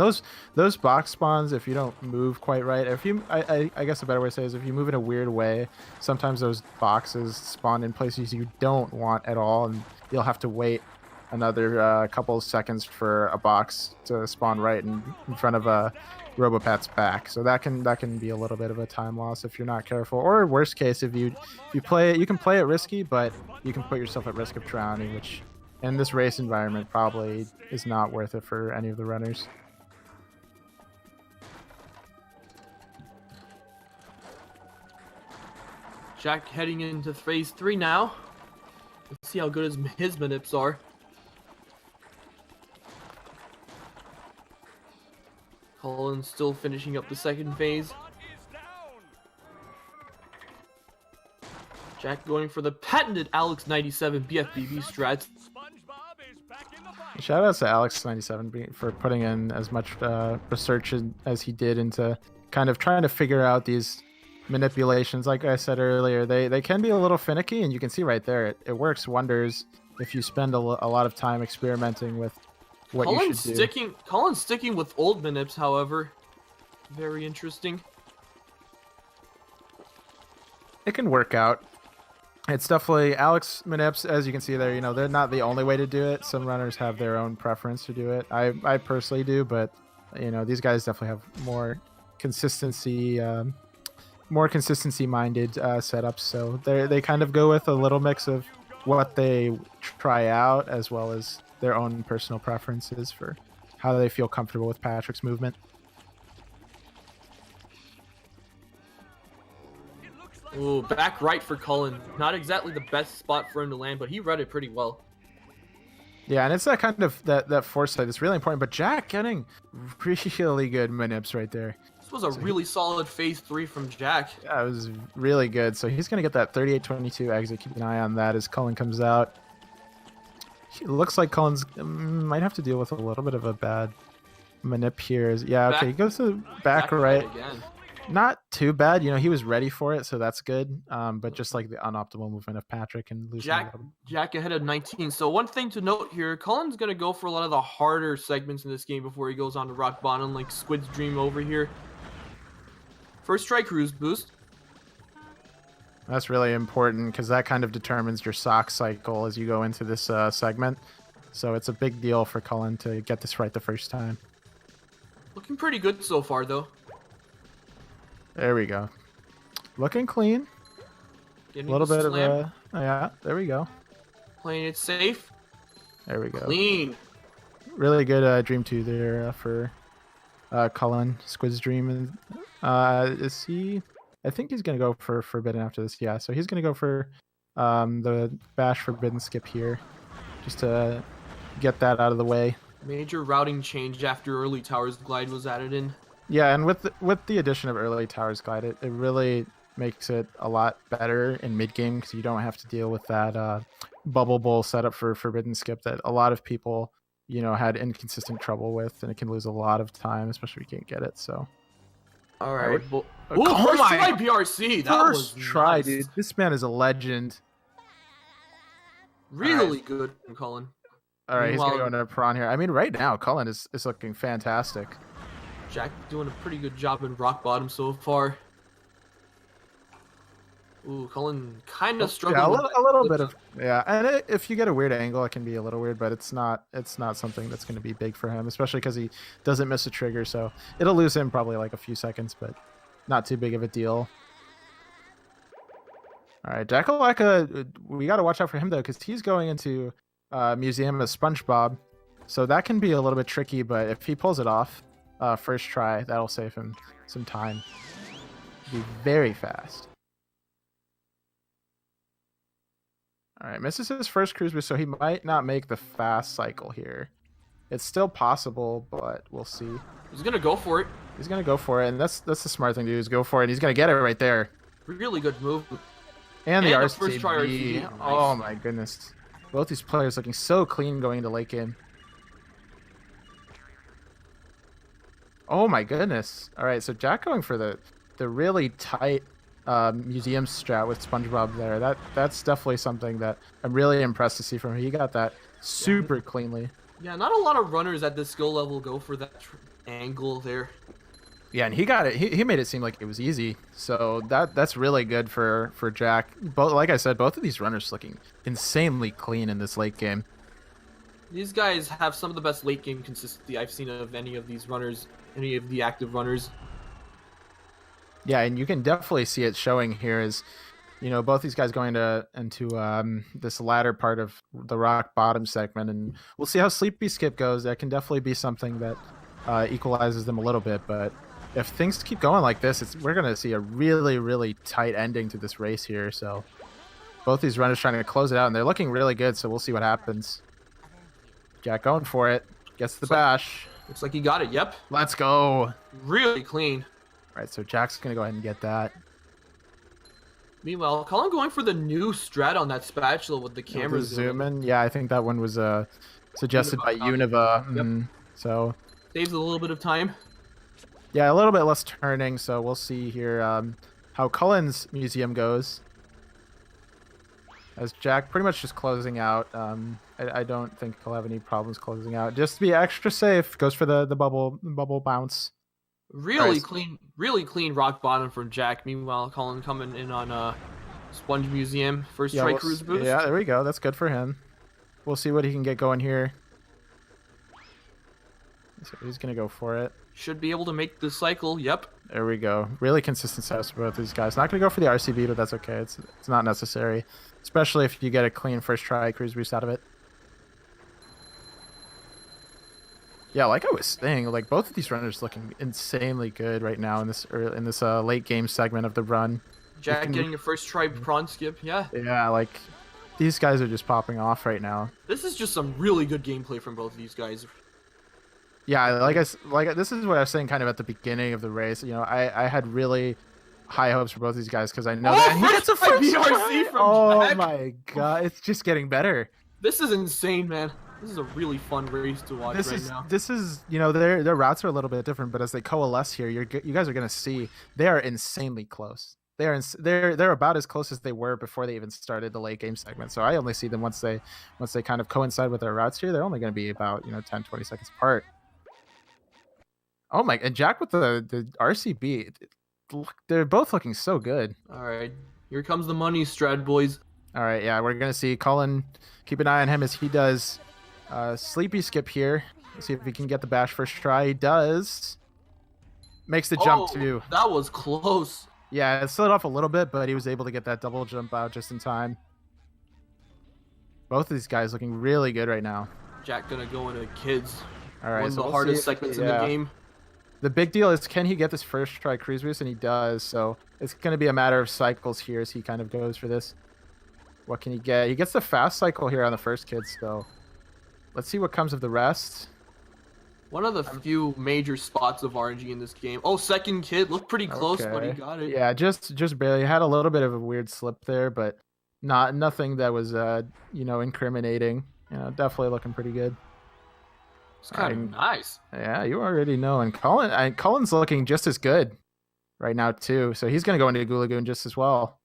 those box spawns, if you don't move quite right, if you, I guess a better way to say is if you move in a weird way, sometimes those boxes spawn in places you don't want at all, and you'll have to wait another couple of seconds for a box to spawn right in front of a Robopat's back. So that can be a little bit of a time loss if you're not careful. Or worst case, if you play it, you can play it risky, but you can put yourself at risk of drowning, which in this race environment probably is not worth it for any of the runners. Jack heading into phase 3 now. Let's see how good his manips are. Cullen still finishing up the second phase. Jack going for the patented Alex 97 BfBB strats. Shout out to Alex 97 for putting in as much research as he did into kind of trying to figure out these manipulations. Like I said earlier, they can be a little finicky, and you can see right there it works wonders if you spend a lot of time experimenting with what you should do. Cullen's sticking with old manips, however. Very interesting. It can work out. It's definitely Alex manips, as you can see there, they're not the only way to do it. Some runners have their own preference to do it. I personally do, but these guys definitely have more consistency minded setups. So they kind of go with a little mix of what they try out as well as their own personal preferences for how they feel comfortable with Patrick's movement. Ooh, back right for Cullen. Not exactly the best spot for him to land, but he read it pretty well. Yeah, and it's that kind of that foresight that's really important. But Jack getting really good manips right there. This was a really solid phase 3 from Jack. Yeah, it was really good. So he's gonna get that 38-22 exit. Keep an eye on that as Cullen comes out. It looks like Cullen's might have to deal with a little bit of a bad manip here. Yeah, okay, he goes to back right. Again. Not too bad, you know, he was ready for it, so that's good. But just like the unoptimal movement of Patrick and losing Jack ahead of 19. So one thing to note here, Cullen's gonna go for a lot of the harder segments in this game before he goes on to rock bottom, like Squid's Dream over here. First try cruise boost. That's really important because that kind of determines your sock cycle as you go into this segment. So it's a big deal for Cullen to get this right the first time. Looking pretty good so far, though. There we go. Looking clean. A little bit of a... Yeah, there we go. Playing it safe. There we go. Clean. Really good Dream 2 there for Cullen. Squid's Dream. And, is he... I think he's going to go for Forbidden after this. Yeah, so he's going to go for the Bash Forbidden skip here. Just to get that out of the way. Major routing change after Early Towers Glide was added in. Yeah, and with the addition of Early Towers Glide, it really makes it a lot better in mid-game because you don't have to deal with that Bubble Bowl setup for Forbidden Skip that a lot of people, you know, had inconsistent trouble with, and it can lose a lot of time, especially if you can't get it, so... All right. Oh First try BRC. That was try, nice. dude. This man is a legend. Really good from Cullen. All right, he's going to go into a prawn here. I mean, right now, Cullen is looking fantastic. Jack doing a pretty good job in rock bottom so far. Ooh, Cullen kind of struggling. Yeah, a little bit of and if you get a weird angle, it can be a little weird, but it's not something that's going to be big for him, especially because he doesn't miss a trigger, so it'll lose him probably like a few seconds, but not too big of a deal. All right, Jackalacka, we got to watch out for him though, because he's going into Museum of SpongeBob, so that can be a little bit tricky, but if he pulls it off first try, that'll save him some time. Be very fast. All right, misses his first cruise boost, so he might not make the fast cycle here. It's still possible, but we'll see. He's gonna go for it. He's gonna go for it, and that's the smart thing to do is go for it. He's gonna get it right there. Really good move. And the RCB. First try RCB. Nice. Oh my goodness. Both these players looking so clean going into late game. Oh my goodness. All right, so Jack going for the really tight museum strat with SpongeBob there. That's definitely something that I'm really impressed to see from him. He got that super cleanly. Yeah, not a lot of runners at this skill level go for that angle there. Yeah, and he got it. He made it seem like it was easy. So that's really good for Jack. Both, like I said, both of these runners looking insanely clean in this late game. These guys have some of the best late game consistency I've seen of any of these runners, any of the active runners. Yeah, and you can definitely see it showing here is, you know, both these guys going into this latter part of the rock bottom segment, and we'll see how Sleepy Skip goes. That can definitely be something that equalizes them a little bit, but if things keep going like this, we're going to see a really, really tight ending to this race here. So both these runners trying to close it out, and they're looking really good, so we'll see what happens. Jack going for it. Gets the bash. Looks like he got it, yep. Let's go. Really clean. All right, so Jack's going to go ahead and get that. Meanwhile, Colin going for the new strat on that spatula with the camera zoom in. Yeah, I think that one was suggested by Univa. Yep. So saves a little bit of time. Yeah, a little bit less turning, so we'll see here how Cullen's museum goes. As Jack pretty much just closing out. I don't think he'll have any problems closing out. Just to be extra safe, goes for the bubble bounce. Really clean rock bottom from Jack. Meanwhile, Colin coming in on Sponge Museum. First try cruise boost. Yeah, there we go. That's good for him. We'll see what he can get going here. So he's going to go for it. Should be able to make the cycle. Yep. There we go. Really consistent sets for both these guys. Not going to go for the RCB, but that's okay. It's not necessary. Especially if you get a clean first try cruise boost out of it. Yeah, like I was saying, like both of these runners looking insanely good right now in this late game segment of the run. Jack getting a first try prawn skip, yeah. Yeah, like these guys are just popping off right now. This is just some really good gameplay from both of these guys. Yeah, this is what I was saying kind of at the beginning of the race. You know, I had really high hopes for both these guys because I know that he gets a first BRC from Oh Jack. my god, it's just getting better. This is insane, man. This is a really fun race to watch now. This is, you know, their routes are a little bit different, but as they coalesce here, you guys are gonna see they are insanely close. They're about as close as they were before they even started the late game segment. So I only see them once they kind of coincide with their routes here. They're only going to be about 10-20 seconds apart. Oh my! And Jack with the RCB, they're both looking so good. All right, here comes the money, Strad boys. All right, yeah, we're gonna see Cullen. Keep an eye on him as he does sleepy skip here. Let's see if he can get the bash first try. He does. Makes the jump too. That was close. Yeah, it slid off a little bit, but he was able to get that double jump out just in time. Both of these guys looking really good right now. Jack gonna go into kids. All right, one of the hardest segments in the game. The big deal is, can he get this first try cruise boost? And he does. So it's going to be a matter of cycles here as he kind of goes for this. What can he get? He gets the fast cycle here on the first kid. So let's see what comes of the rest. One of the few major spots of RNG in this game. Oh, second kid looked pretty close, but he got it. Yeah, just barely. Had a little bit of a weird slip there, but nothing that was incriminating. Definitely looking pretty good. It's kind of nice. Yeah, you already know. And Cullen's looking just as good right now too. So he's gonna go into Goo Lagoon just as well.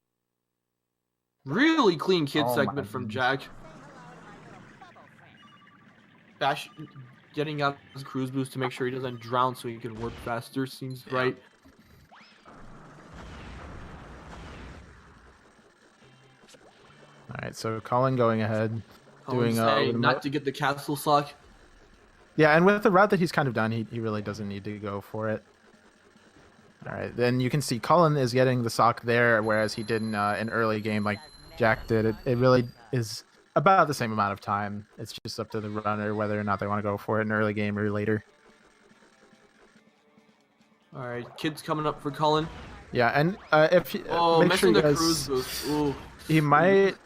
Really clean kid segment from Jack. Bash getting out his cruise boost to make sure he doesn't drown so he can work faster seems right. All right, so Cullen going ahead, doing not to get the castle sock. Yeah, and with the route that he's kind of done, he really doesn't need to go for it. All right, then you can see Cullen is getting the sock there, whereas he did in an early game like Jack did. It really is about the same amount of time. It's just up to the runner whether or not they want to go for it in early game or later. All right, kids coming up for Cullen. Yeah, and if make sure you guys, cruise boost. Ooh. He might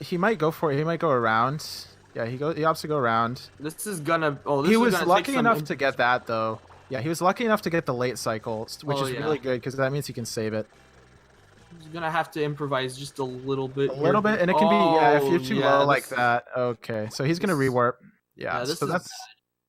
he might go for it. He might go around. Yeah, he opts to go around. This is gonna. He was lucky enough to get that though. Yeah, he was lucky enough to get the late cycle, which is really good because that means he can save it. He's gonna have to improvise just a little bit. And it can be if you're too low like that. Okay, so he's gonna rewarp. Yeah, so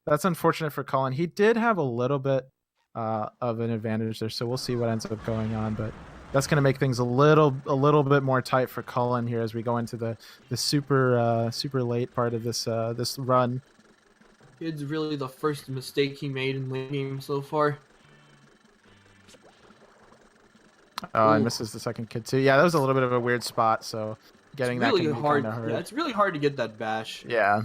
that's unfortunate for Cullen. He did have a little bit of an advantage there, so we'll see what ends up going on, but that's gonna make things a little bit more tight for Cullen here as we go into the super late part of this this run. It's really the first mistake he made in late game so far. Oh, and misses the second kid too. Yeah, that was a little bit of a weird spot. So getting that can be hard. Kind of hard. Yeah, it's really hard to get that bash. Yeah.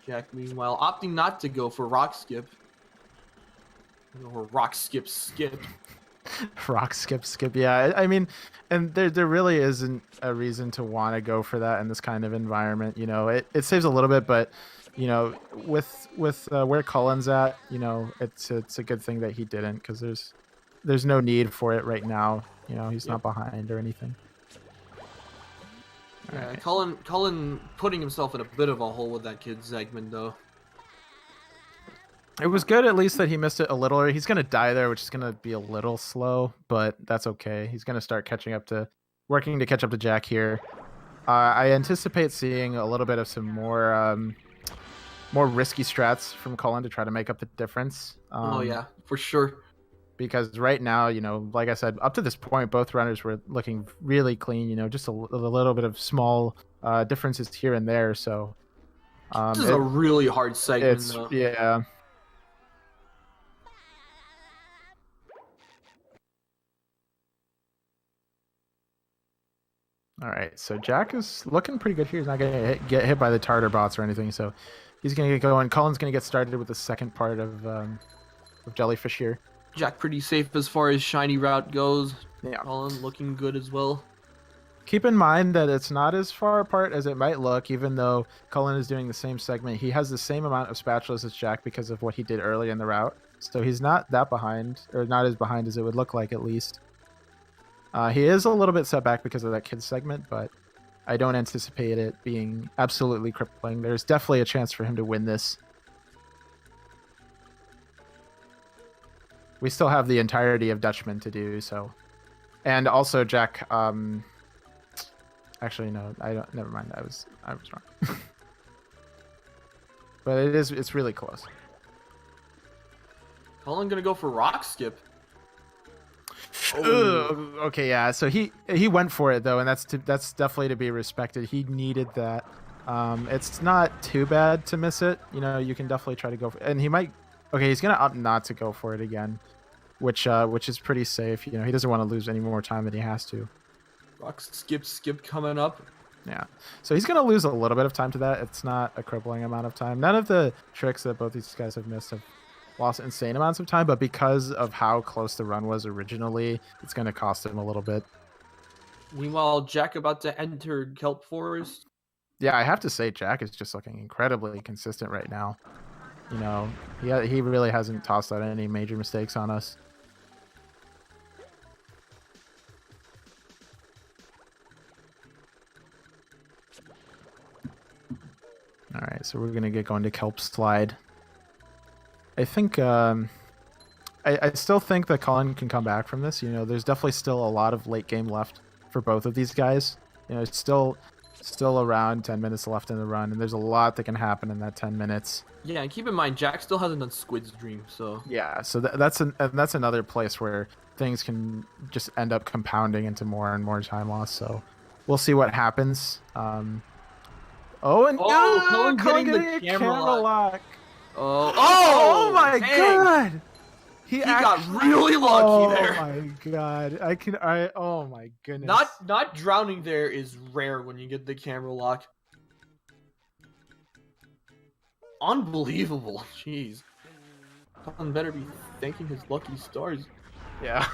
Jack, meanwhile, opting not to go for rock skip. Or rock skip. Rock skip. Yeah, I mean, and there really isn't a reason to want to go for that in this kind of environment. It saves a little bit, but with where Cullen's at, it's a good thing that he didn't because there's no need for it right now. He's not behind or anything. Yeah, right. Cullen putting himself in a bit of a hole with that kid segment though. It was good at least that he missed it a little. He's gonna die there, which is gonna be a little slow, but that's okay. He's gonna start working to catch up to Jack here. I anticipate seeing a little bit of some more risky strats from Cullen to try to make up the difference. Oh yeah, for sure. Because right now, like I said, up to this point, both runners were looking really clean. Just a little bit of small differences here and there. So this is a really hard segment. Though. Yeah. All right, so Jack is looking pretty good here. He's not going to get hit by the tartar bots or anything, so he's going to get going. Cullen's going to get started with the second part of Jellyfish here. Jack pretty safe as far as shiny route goes. Yeah. Cullen looking good as well. Keep in mind that it's not as far apart as it might look, even though Cullen is doing the same segment. He has the same amount of spatulas as Jack because of what he did early in the route. So he's not that behind, or not as behind as it would look like at least. He is a little bit set back because of that kid segment, but I don't anticipate it being absolutely crippling. There's definitely a chance for him to win this. We still have the entirety of Dutchman to do, so. And also Jack, actually no, I don't, never mind, I was wrong. But it's really close. Colin gonna go for rock skip. Okay, yeah. So he went for it though, and that's definitely to be respected. He needed that. It's not too bad to miss it. You know, you can definitely try to go for it. And he might. Okay, he's gonna opt not to go for it again, which is pretty safe. You know, he doesn't want to lose any more time than he has to. Rock skip coming up. Yeah. So he's gonna lose a little bit of time to that. It's not a crippling amount of time. None of the tricks that both these guys have missed have lost insane amounts of time, but because of how close the run was originally, it's going to cost him a little bit. Meanwhile, Jack about to enter Kelp Forest. Yeah, I have to say Jack is just looking incredibly consistent right now. You know, he really hasn't tossed out any major mistakes on us. All right, so we're going to get going to Kelp Slide. I think I still think that Colin can come back from this. You know, there's definitely still a lot of late game left for both of these guys. You know, it's still around 10 minutes left in the run, and there's a lot that can happen in that 10 minutes. Yeah, and keep in mind, Jack still hasn't done Squid's Dream, so... Yeah, so that's another place where things can just end up compounding into more and more time loss, so we'll see what happens. Colin getting the camera lock. Oh my god! He got really lucky there. Oh my god! Oh my goodness! Not drowning there is rare when you get the camera lock. Unbelievable. Jeez. Colin better be thanking his lucky stars. Yeah.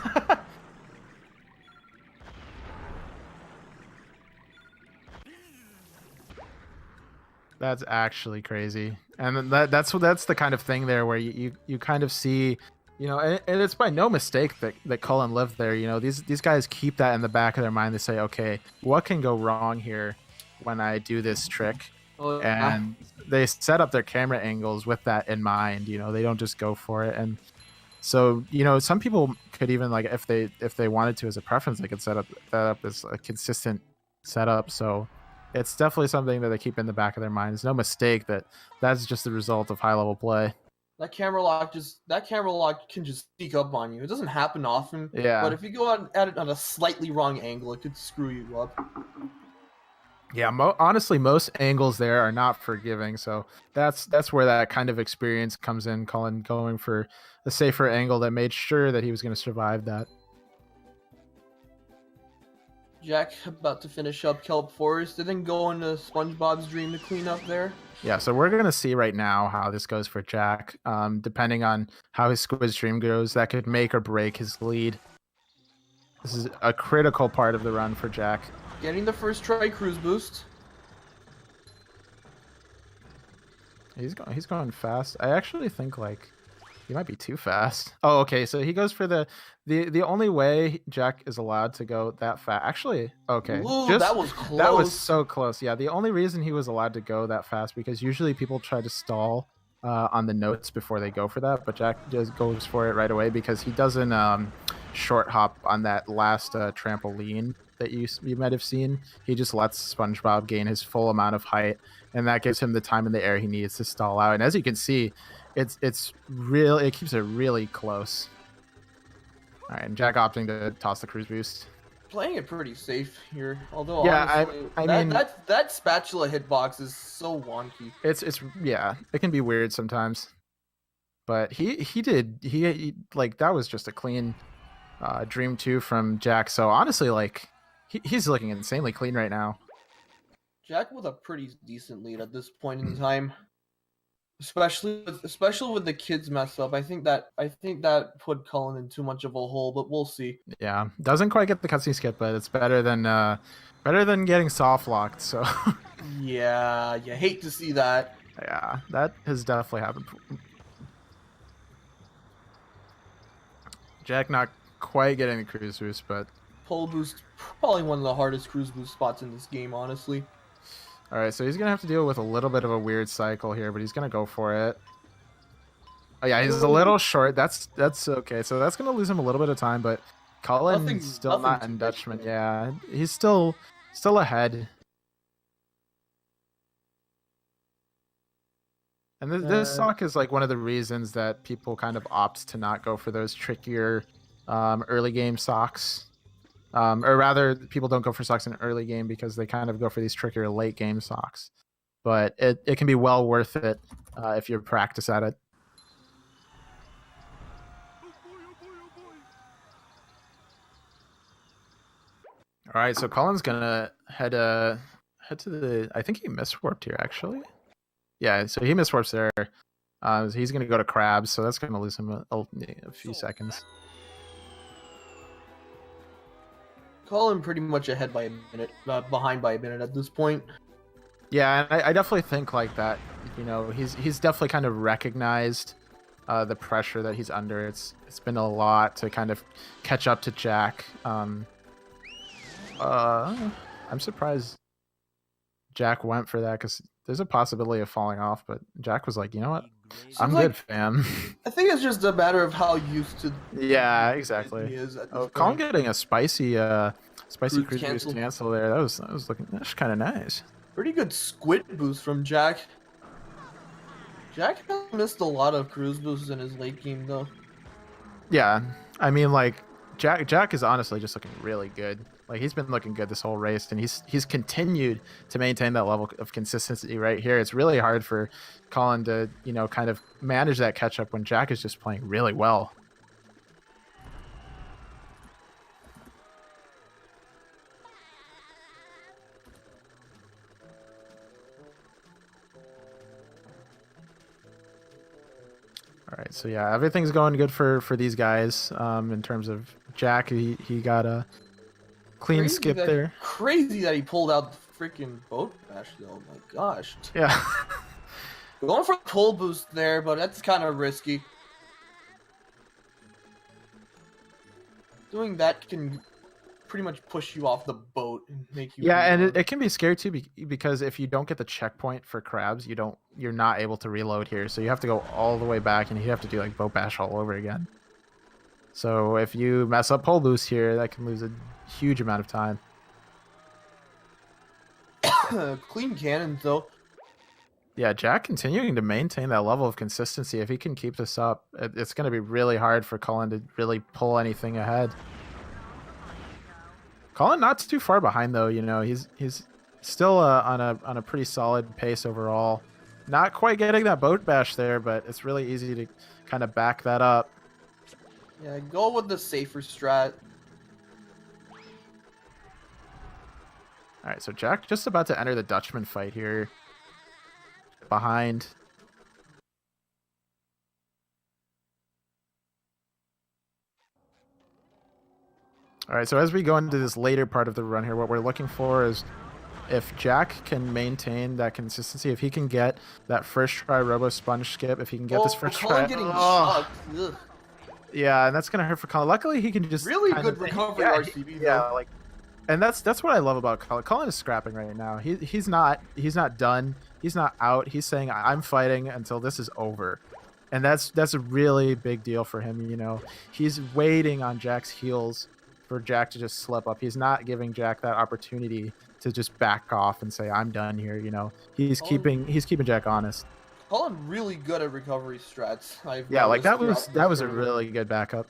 That's actually crazy, and that's the kind of thing there where you kind of see, you know, and it's by no mistake that Cullen lived there. You know, these guys keep that in the back of their mind. They say, okay, what can go wrong here when I do this trick? And they set up their camera angles with that in mind. You know, they don't just go for it. And so, you know, some people could even, like, if they wanted to as a preference, they could set up as a consistent setup. So it's definitely something that they keep in the back of their mind. It's no mistake that's just the result of high level play. That camera lock can just sneak up on you. It doesn't happen often. Yeah. But if you go at it on a slightly wrong angle, it could screw you up. Yeah, honestly, most angles there are not forgiving. So that's where that kind of experience comes in. Colin going for a safer angle that made sure that he was going to survive that. Jack about to finish up Kelp Forest and then go into SpongeBob's Dream to clean up there. Yeah, so we're going to see right now how this goes for Jack. Depending on how his Squid's Dream goes, that could make or break his lead. This is a critical part of the run for Jack. Getting the first try cruise boost. He's going fast. I actually think, like, he might be too fast. Oh, okay. So he goes for the only way Jack is allowed to go that fast. Actually, okay. Ooh, that was close. That was so close. Yeah, the only reason he was allowed to go that fast because usually people try to stall on the notes before they go for that, but Jack just goes for it right away because he doesn't short hop on that last trampoline that you might have seen. He just lets SpongeBob gain his full amount of height, and that gives him the time in the air he needs to stall out. And as you can see, it keeps it really close. All right, and Jack opting to toss the cruise boost. Playing it pretty safe here, although yeah, honestly, I mean that spatula hitbox is so wonky. It's yeah, it can be weird sometimes, but he like that was just a clean Dream 2 from Jack. So honestly, like he's looking insanely clean right now. Jack with a pretty decent lead at this point in time. Especially with the kids mess up. I think that put Cullen in too much of a hole, but we'll see. Yeah, doesn't quite get the cutscene skip, but it's better than getting soft locked. So yeah, you hate to see that. Yeah, that has definitely happened. Jack not quite getting the cruise boost, but Pole boost, probably one of the hardest cruise boost spots in this game, honestly. All right, so he's gonna have to deal with a little bit of a weird cycle here, but he's gonna go for it. Oh yeah, he's a little short. That's okay. So that's gonna lose him a little bit of time, but Colin's still not in Dutchman. Yeah, he's still ahead. And this sock is like one of the reasons that people kind of opt to not go for those trickier early game socks. Or rather, people don't go for socks in early game because they kind of go for these trickier late game socks. But it can be well worth it if you practice at it. All right, so Colin's gonna head to the. I think he miswarped here actually. Yeah, so he miswarps there. He's gonna go to crabs, so that's gonna lose him a few seconds. Colin pretty much ahead by a minute, behind by a minute at this point. Yeah, and I definitely think like that. You know, he's definitely kind of recognized the pressure that he's under. It's been a lot to kind of catch up to Jack. I'm surprised Jack went for that because there's a possibility of falling off, but Jack was like, you know what? I'm good, fam. I think it's just a matter of how used to. Yeah, exactly. He is at this Oh, Colin point. getting a spicy cruise cancel. cancel there. That's kind of nice. Pretty good squid boost from Jack. Jack missed a lot of cruise boosts in his late game though. Yeah, I mean, like Jack is honestly just looking really good. Like he's been looking good this whole race, and he's continued to maintain that level of consistency right here. It's really hard for Colin to kind of manage that catch up when Jack is just playing really well. All right, so yeah, everything's going good for these guys. In terms of Jack, he got a clean skip there. Crazy that he pulled out the freaking boat bash though. Oh my gosh. Yeah. Going for a pull boost there, but that's kind of risky. Doing that can pretty much push you off the boat and make you. Yeah, and it can be scary too because if you don't get the checkpoint for crabs, you're not able to reload here, so you have to go all the way back, and you have to do like boat bash all over again. So if you mess up pole boost here, that can lose a huge amount of time. Clean cannons though. Yeah, Jack continuing to maintain that level of consistency. If he can keep this up, it's going to be really hard for Colin to really pull anything ahead. Colin not too far behind though. He's still on a pretty solid pace overall. Not quite getting that boat bash there, but it's really easy to kind of back that up. Yeah, go with the safer strat. All right, so Jack just about to enter the Dutchman fight here. Behind. All right, so as we go into this later part of the run here, what we're looking for is if Jack can maintain that consistency, if he can get that first try robo sponge skip, if he can get this first try. Yeah, and that's gonna hurt for Colin. Luckily, he can just really good recovery RCB. Yeah, like, and that's what I love about Colin. Colin is scrapping right now. He's not done. He's not out. He's saying I'm fighting until this is over, and that's a really big deal for him. He's waiting on Jack's heels for Jack to just slip up. He's not giving Jack that opportunity to just back off and say I'm done here. He's keeping Jack honest. Colin really good at recovery strats. Yeah, like that was a really good backup.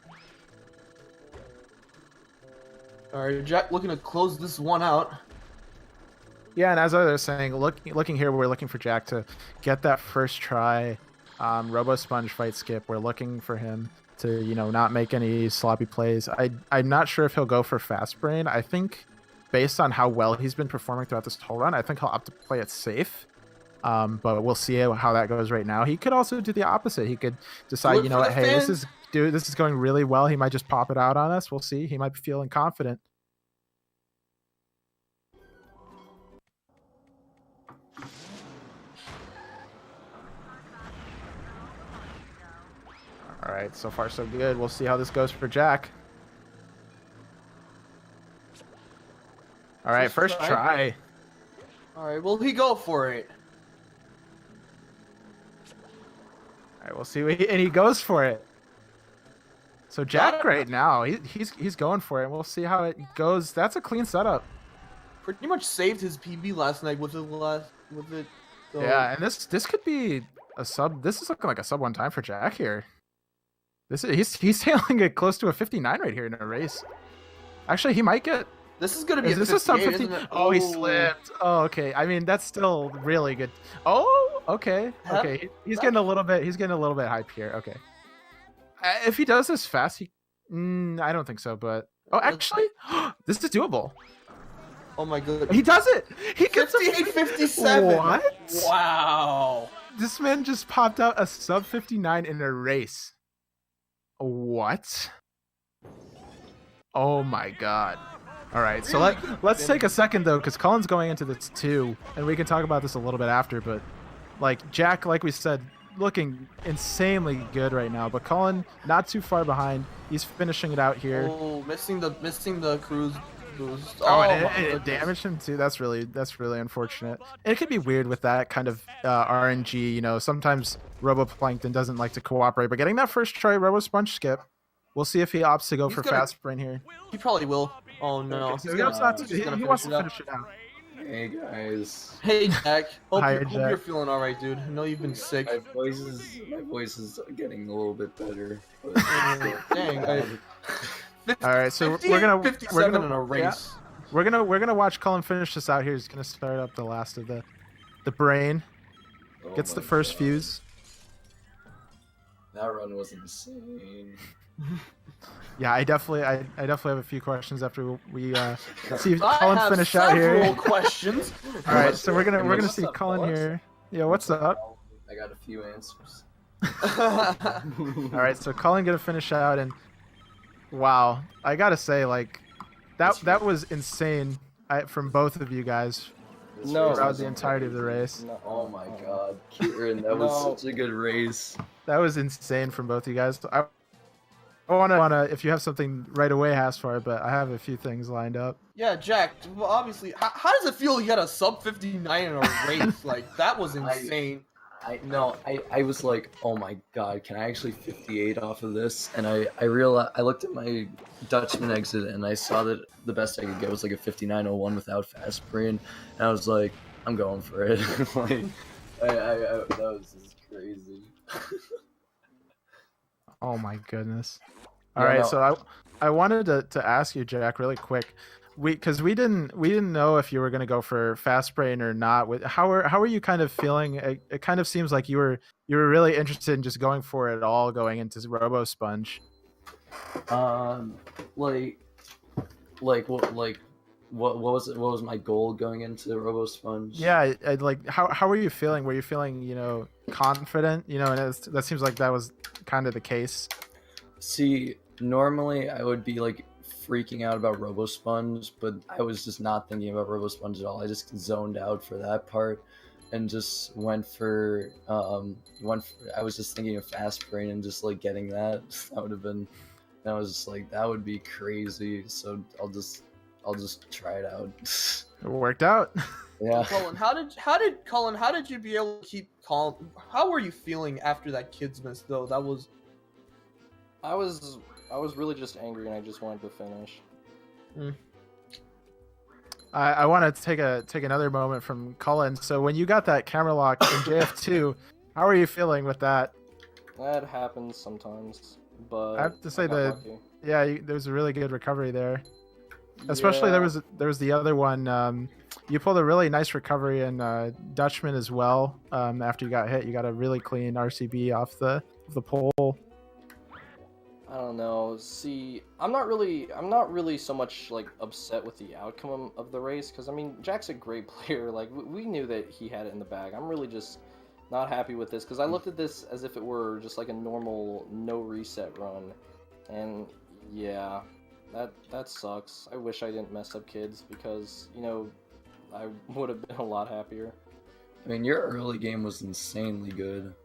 All right, Jack looking to close this one out. Yeah, and as I was saying, looking here, we're looking for Jack to get that first try robo sponge fight skip. We're looking for him to not make any sloppy plays. I'm not sure if he'll go for fast brain. I think based on how well he's been performing throughout this whole run, I think he'll opt to play it safe. But we'll see how that goes right now. He could also do the opposite. He could decide, what, hey, this is going really well. He might just pop it out on us. We'll see. He might be feeling confident. All right, so far so good. We'll see how this goes for Jack. All right, first try. All right, will he go for it? All right, we'll see. And he goes for it. So Jack right now, he's going for it. We'll see how it goes. That's a clean setup. Pretty much saved his PB last night with it. So. Yeah, and this could be a sub. This is looking like a sub 1 time for Jack here. He's sailing it close to a 59 right here in a race. Actually, he might get. This is gonna be. Is this a sub 50? Oh, he slipped. Oh, okay. I mean, that's still really good. Oh, okay. Okay. He's getting a little bit. He's getting a little bit hype here. Okay. If he does this fast, I don't think so. But actually, this is doable. Oh my god. He does it. He gets 58.57. What? Wow. This man just popped out a sub 59 in a race. What? Oh my god. All right, so let's take a second though, because Colin's going into this too, and we can talk about this a little bit after. But like Jack, like we said, looking insanely good right now. But Colin, not too far behind. He's finishing it out here. Oh, missing the cruise boost. Oh, and it damaged him too. That's really unfortunate. And it could be weird with that kind of RNG. You know, sometimes RoboPlankton doesn't like to cooperate. But getting that first try RoboSponge skip. We'll see if he opts to go for fast sprint here. He probably will. Oh no. Okay, so he wants to finish it out. Hey guys. Hey Jack. Hope Jack. you're feeling all right, dude. I know you've been sick. My voice is getting a little bit better. But Dang. All right, so we're gonna in a race. Yeah, we're gonna watch Colin finish this out here. He's gonna start up the last of the brain. Gets the first fuse. That run was insane. Yeah, I definitely have a few questions after we see Colin finish out here. Several questions. All right, so we're gonna see Colin here. Yeah, what's up? I got a few answers. All right, so Colin gonna finish out, and wow, I gotta say, like that was insane from both of you guys. Throughout the entirety of the race. No. Oh my god, Kieran, that was such a good race. That was insane from both of you guys. I wanna if you have something right away, ask for it, but I have a few things lined up. Yeah, Jack. Well, obviously, how does it feel? You had a sub 59 in a race. Like that was insane. I was like, oh my god, can I actually 58 off of this? And I realized, I looked at my Dutchman exit and I saw that the best I could get was like a 59.01 without fast brain, and I was like, I'm going for it. Like, that was just crazy. Oh my goodness. All right, so I wanted to ask you, Jack, really quick. Because we didn't know if you were going to go for fast brain or not. How are you kind of feeling? It kind of seems like you were really interested in just going for it all going into RoboSponge. What was my goal going into RoboSponge? Yeah, how were you feeling? Were you feeling confident? And that seems like that was kind of the case. See, normally I would be like freaking out about RoboSponge, but I was just not thinking about RoboSponge at all. I just zoned out for that part and just went for I was just thinking of fast brain and just like getting that. That was just like, that would be crazy. So I'll just try it out. It worked out. Yeah. Colin, how did you be able to keep calm? How were you feeling after that kid's miss though? That was. I was really just angry and I just wanted to finish. I want to take another moment from Colin. So when you got that camera lock in JF2, how are you feeling with that? That happens sometimes, but I have to say there was a really good recovery there. Yeah. Especially there was the other one. You pulled a really nice recovery in Dutchman as well. After you got hit, you got a really clean RCB off the pole. I don't know. See, I'm not really so much like upset with the outcome of the race, because I mean, Jack's a great player. Like we knew that he had it in the bag. I'm really just not happy with this, because I looked at this as if it were just like a normal no reset run, and yeah, that sucks. I wish I didn't mess up kids, because I would have been a lot happier. I mean, your early game was insanely good.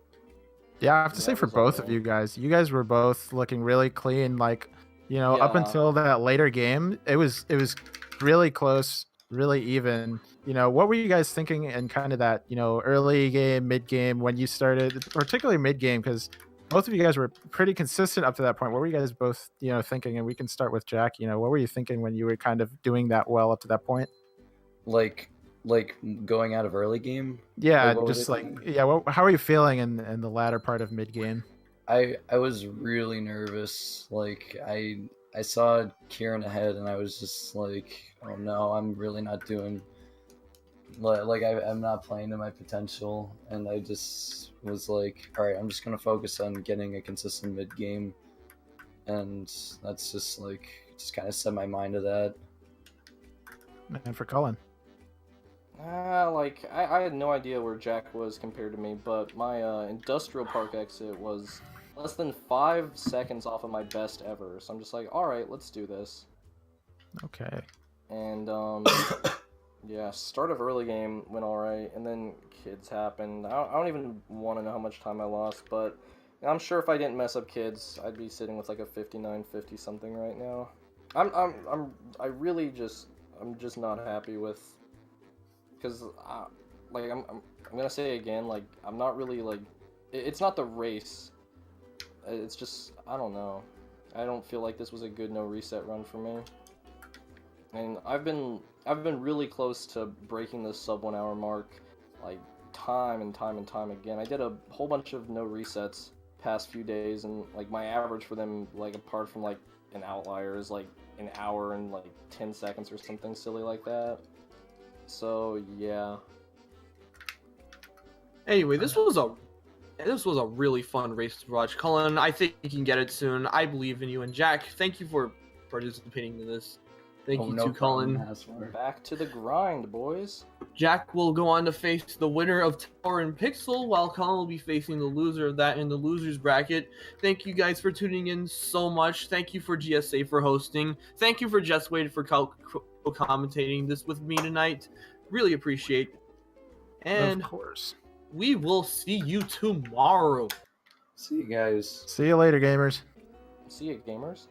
Yeah, I have to say for both of you guys were both looking really clean. Like, up until that later game, it was really close. really even. What were you guys thinking in kind of that, early game, mid game when you started, particularly mid game, because both of you guys were pretty consistent up to that point. What were you guys both, thinking? And we can start with Jack. What were you thinking when you were kind of doing that well up to that point? Like going out of early game. Yeah, what was just it? like how are you feeling in the latter part of mid game? I was really nervous. Like I saw Kieran ahead, and I was just like, oh no, I'm really not doing. Like I'm not playing to my potential, and I just was like, all right, I'm just gonna focus on getting a consistent mid game, and that's just kind of set my mind to that. And for Cullen. I had no idea where Jack was compared to me, but my industrial park exit was less than 5 seconds off of my best ever. So I'm just like, all right, let's do this. Okay. And yeah, start of early game went all right, and then kids happened. I don't even want to know how much time I lost, but I'm sure if I didn't mess up kids, I'd be sitting with like a 59-50 something right now. I'm just not happy with. Because, I'm gonna say again, like, I'm not really, like, it's not the race. It's just, I don't know. I don't feel like this was a good no reset run for me. And I've been really close to breaking the sub 1 hour mark, like, time and time and time again. I did a whole bunch of no resets past few days, and, like, my average for them, like, apart from, like, an outlier is, like, an hour and, like, 10 seconds or something silly like that. So yeah. Anyway, this was a really fun race to watch. Cullen, I think you can get it soon. I believe in you. And Jack, thank you for participating in this. Thank you to Cullen. Back to the grind, boys. Jack will go on to face the winner of Tower and Pixel, while Cullen will be facing the loser of that in the losers bracket. Thank you guys for tuning in so much. Thank you for GSA for hosting. Thank you for Just Waited for commentating this with me tonight. Really appreciate it. And of course, we will see you tomorrow. See you guys. See you later, gamers. See ya, gamers.